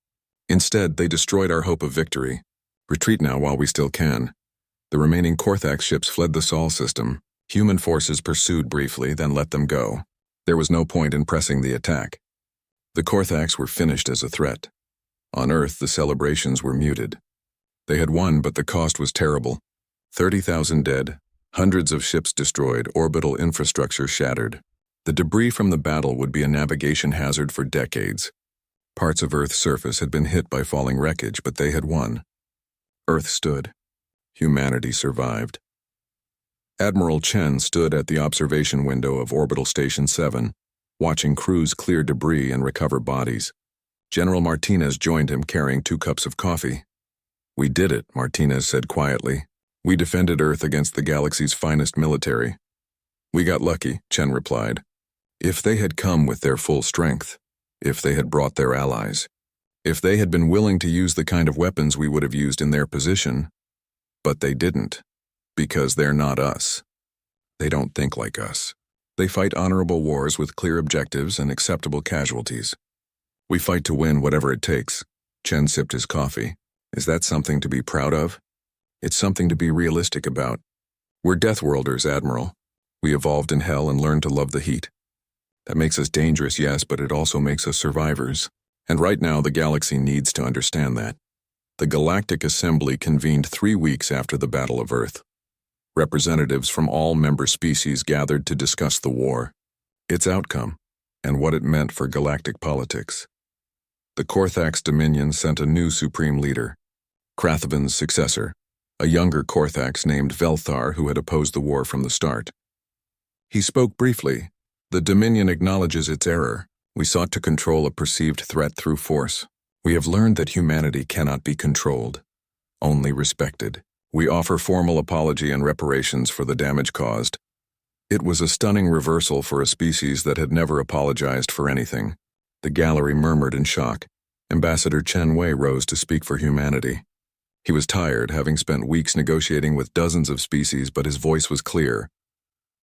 Instead, they destroyed our hope of victory. Retreat now while we still can." The remaining Korthax ships fled the Sol system. Human forces pursued briefly, then let them go. There was no point in pressing the attack. The Korthax were finished as a threat. On Earth, the celebrations were muted. They had won, but the cost was terrible. 30,000 dead, hundreds of ships destroyed, orbital infrastructure shattered. The debris from the battle would be a navigation hazard for decades. Parts of Earth's surface had been hit by falling wreckage, but they had won. Earth stood. Humanity survived. Admiral Chen stood at the observation window of Orbital Station 7, watching crews clear debris and recover bodies. General Martinez joined him, carrying 2 cups of coffee. "We did it," Martinez said quietly. "We defended Earth against the galaxy's finest military." "We got lucky," Chen replied. "If they had come with their full strength, if they had brought their allies, if they had been willing to use the kind of weapons we would have used in their position, but they didn't, because they're not us. They don't think like us. They fight honorable wars with clear objectives and acceptable casualties. We fight to win whatever it takes." Chen sipped his coffee. "Is that something to be proud of? It's something to be realistic about. We're Deathworlders, Admiral. We evolved in hell and learned to love the heat. That makes us dangerous, yes, but it also makes us survivors. And right now, the galaxy needs to understand that." The Galactic Assembly convened 3 weeks after the Battle of Earth. Representatives from all member species gathered to discuss the war, its outcome, and what it meant for galactic politics. The Korthax Dominion sent a new supreme leader, Krathvin's successor, a younger Korthax named Velthar who had opposed the war from the start. He spoke briefly. "The Dominion acknowledges its error. We sought to control a perceived threat through force. We have learned that humanity cannot be controlled, only respected. We offer formal apology and reparations for the damage caused." It was a stunning reversal for a species that had never apologized for anything. The gallery murmured in shock. Ambassador Chen Wei rose to speak for humanity. He was tired, having spent weeks negotiating with dozens of species, but his voice was clear.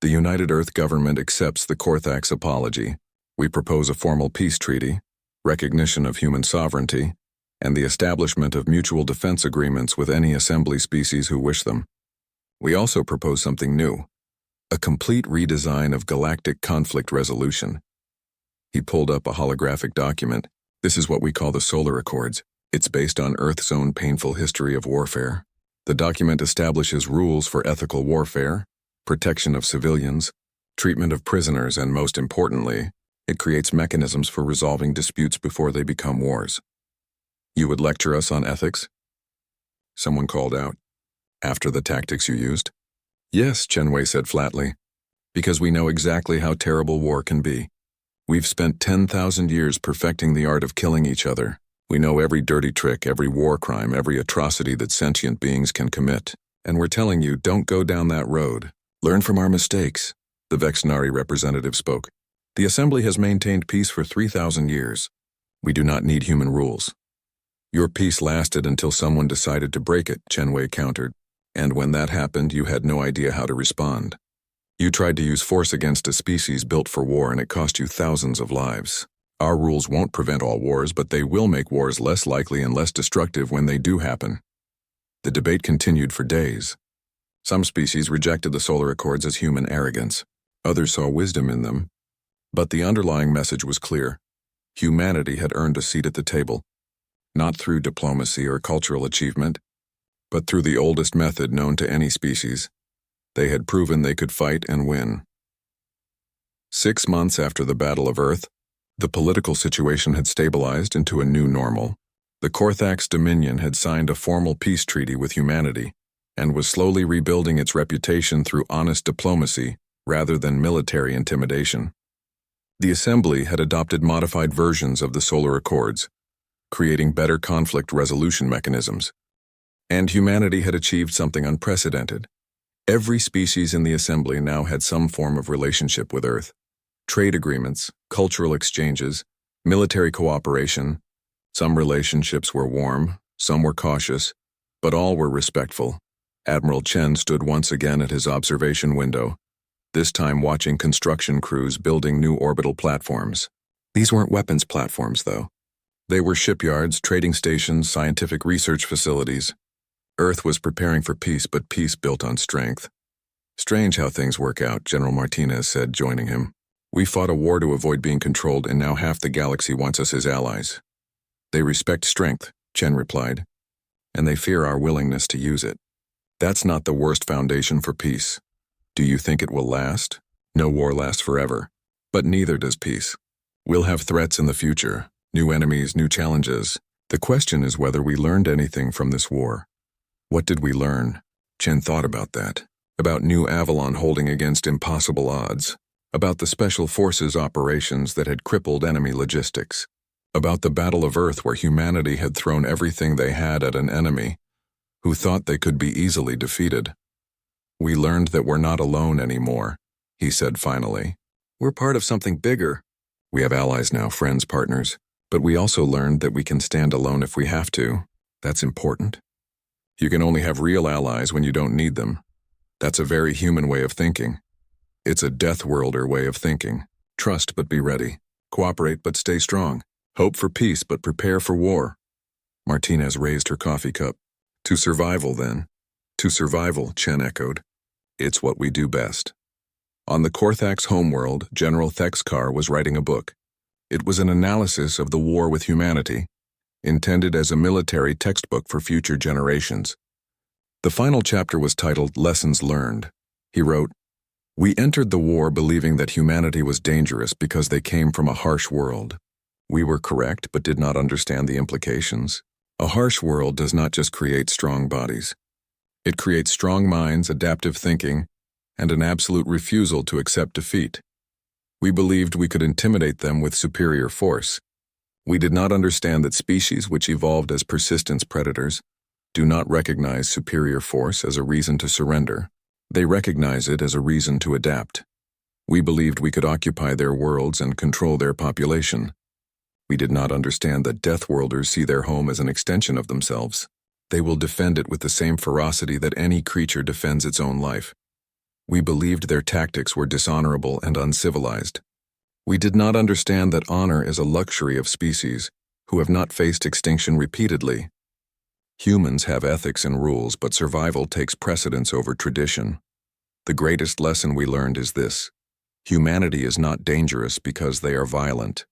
"The United Earth government accepts the Korthax apology. We propose a formal peace treaty, recognition of human sovereignty, and the establishment of mutual defense agreements with any assembly species who wish them. We also propose something new, a complete redesign of galactic conflict resolution." He pulled up a holographic document. "This is what we call the Solar Accords. It's based on Earth's own painful history of warfare. The document establishes rules for ethical warfare, protection of civilians, treatment of prisoners, and most importantly, it creates mechanisms for resolving disputes before they become wars." "You would lecture us on ethics?" someone called out. "After the tactics you used?" "Yes," Chen Wei said flatly, "because we know exactly how terrible war can be. We've spent 10,000 years perfecting the art of killing each other. We know every dirty trick, every war crime, every atrocity that sentient beings can commit. And we're telling you, don't go down that road. Learn from our mistakes, the Vexnari representative spoke. The Assembly has maintained peace for 3,000 years. We do not need human rules. Your peace lasted until someone decided to break it, Chenwei countered. And when that happened, you had no idea how to respond. You tried to use force against a species built for war, and it cost you thousands of lives. Our rules won't prevent all wars, but they will make wars less likely and less destructive when they do happen. The debate continued for days. Some species rejected the Solar Accords as human arrogance. Others saw wisdom in them. But the underlying message was clear. Humanity had earned a seat at the table, not through diplomacy or cultural achievement, but through the oldest method known to any species. They had proven they could fight and win. 6 months after the Battle of Earth, the political situation had stabilized into a new normal. The Korthax Dominion had signed a formal peace treaty with humanity and was slowly rebuilding its reputation through honest diplomacy rather than military intimidation. The Assembly had adopted modified versions of the Solar Accords, creating better conflict resolution mechanisms. And humanity had achieved something unprecedented. Every species in the Assembly now had some form of relationship with Earth. Trade agreements, cultural exchanges, military cooperation. Some relationships were warm, some were cautious, but all were respectful. Admiral Chen stood once again at his observation window, this time watching construction crews building new orbital platforms. These weren't weapons platforms, though. They were shipyards, trading stations, scientific research facilities. Earth was preparing for peace, but peace built on strength. Strange how things work out, General Martinez said, joining him. We fought a war to avoid being controlled, and now half the galaxy wants us as allies. They respect strength, Chen replied, and they fear our willingness to use it. That's not the worst foundation for peace. Do you think it will last? No war lasts forever, but neither does peace. We'll have threats in the future, new enemies, new challenges. The question is whether we learned anything from this war. What did we learn? Chen thought about that. About New Avalon holding against impossible odds. About the Special Forces operations that had crippled enemy logistics. About the Battle of Earth where humanity had thrown everything they had at an enemy who thought they could be easily defeated. We learned that we're not alone anymore, he said finally. We're part of something bigger. We have allies now, friends, partners. But we also learned that we can stand alone if we have to. That's important. You can only have real allies when you don't need them. That's a very human way of thinking. It's a Deathworlder way of thinking. Trust but be ready. Cooperate but stay strong. Hope for peace but prepare for war. Martinez raised her coffee cup. To survival, then. To survival, Chen echoed. It's what we do best. On the Korthax homeworld, General Thexkar was writing a book. It was an analysis of the war with humanity, intended as a military textbook for future generations. The final chapter was titled Lessons Learned. He wrote, "We entered the war believing that humanity was dangerous because they came from a harsh world. We were correct but did not understand the implications. A harsh world does not just create strong bodies. It creates strong minds, adaptive thinking, and an absolute refusal to accept defeat. We believed we could intimidate them with superior force. We did not understand that species which evolved as persistence predators do not recognize superior force as a reason to surrender. They recognize it as a reason to adapt. We believed we could occupy their worlds and control their population. We did not understand that Deathworlders see their home as an extension of themselves. They will defend it with the same ferocity that any creature defends its own life. We believed their tactics were dishonorable and uncivilized. We did not understand that honor is a luxury of species who have not faced extinction repeatedly. Humans have ethics and rules, but survival takes precedence over tradition. The greatest lesson we learned is this: humanity is not dangerous because they are violent.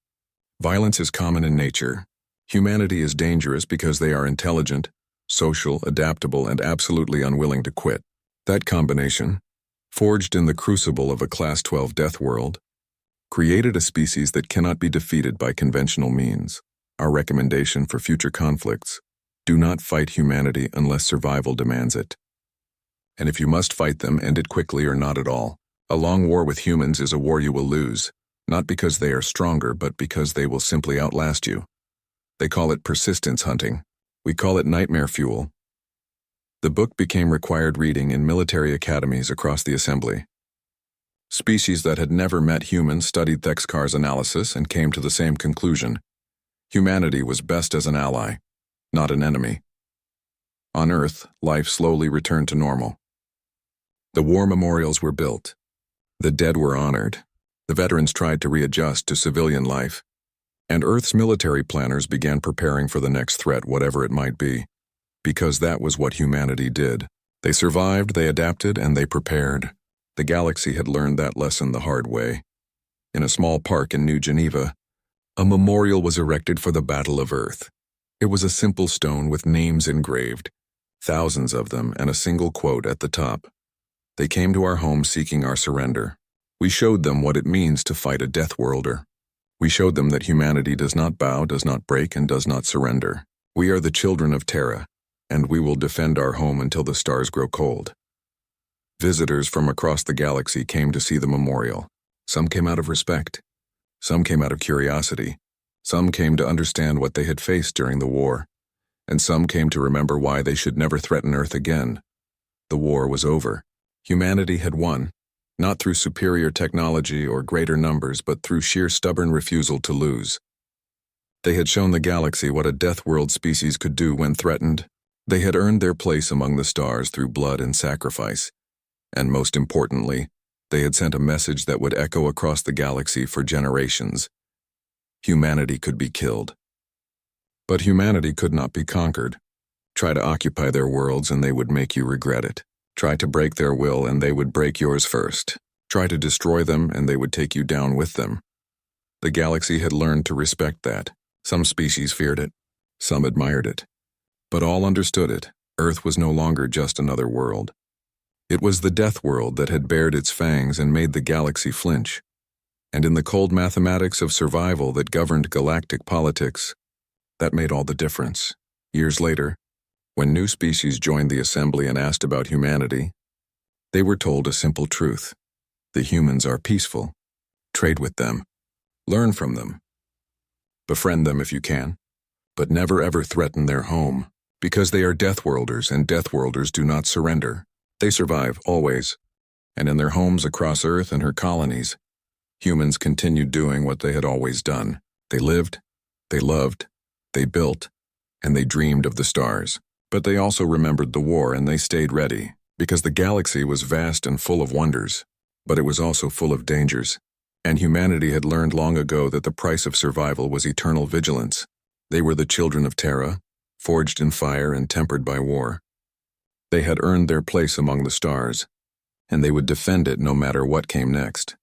Violence is common in nature. Humanity is dangerous because they are intelligent, social, adaptable, and absolutely unwilling to quit. That combination, forged in the crucible of a Class 12 death world, created a species that cannot be defeated by conventional means. Our recommendation for future conflicts: do not fight humanity unless survival demands it. And if you must fight them, end it quickly or not at all. A long war with humans is a war you will lose, not because they are stronger, but because they will simply outlast you. They call it persistence hunting. We call it nightmare fuel. The book became required reading in military academies across the assembly. Species that had never met humans studied Thexkar's analysis and came to the same conclusion. Humanity was best as an ally, not an enemy. On Earth, life slowly returned to normal. The war memorials were built. The dead were honored. The veterans tried to readjust to civilian life. And Earth's military planners began preparing for the next threat, whatever it might be. Because that was what humanity did. They survived, they adapted, and they prepared. The galaxy had learned that lesson the hard way. In a small park in New Geneva, a memorial was erected for the Battle of Earth. It was a simple stone with names engraved, thousands of them, and a single quote at the top. They came to our home seeking our surrender. We showed them what it means to fight a Deathworlder. We showed them that humanity does not bow, does not break, and does not surrender. We are the children of Terra, and we will defend our home until the stars grow cold. Visitors from across the galaxy came to see the memorial. Some came out of respect. Some came out of curiosity. Some came to understand what they had faced during the war. And some came to remember why they should never threaten Earth again. The war was over. Humanity had won, not through superior technology or greater numbers, but through sheer stubborn refusal to lose. They had shown the galaxy what a Deathworld species could do when threatened. They had earned their place among the stars through blood and sacrifice. And most importantly, they had sent a message that would echo across the galaxy for generations. Humanity could be killed. But humanity could not be conquered. Try to occupy their worlds and they would make you regret it. Try to break their will and they would break yours first. Try to destroy them and they would take you down with them. The galaxy had learned to respect that. Some species feared it. Some admired it. But all understood it. Earth was no longer just another world. It was the Deathworld that had bared its fangs and made the galaxy flinch. And in the cold mathematics of survival that governed galactic politics, that made all the difference. Years later, when new species joined the assembly and asked about humanity, they were told a simple truth. The humans are peaceful. Trade with them. Learn from them. Befriend them if you can, but never ever threaten their home, because they are Deathworlders and Deathworlders do not surrender. They survive, always, and in their homes across Earth and her colonies, humans continued doing what they had always done. They lived, they loved, they built, and they dreamed of the stars. But they also remembered the war and they stayed ready, because the galaxy was vast and full of wonders, but it was also full of dangers. And humanity had learned long ago that the price of survival was eternal vigilance. They were the children of Terra, forged in fire and tempered by war. They had earned their place among the stars, and they would defend it no matter what came next.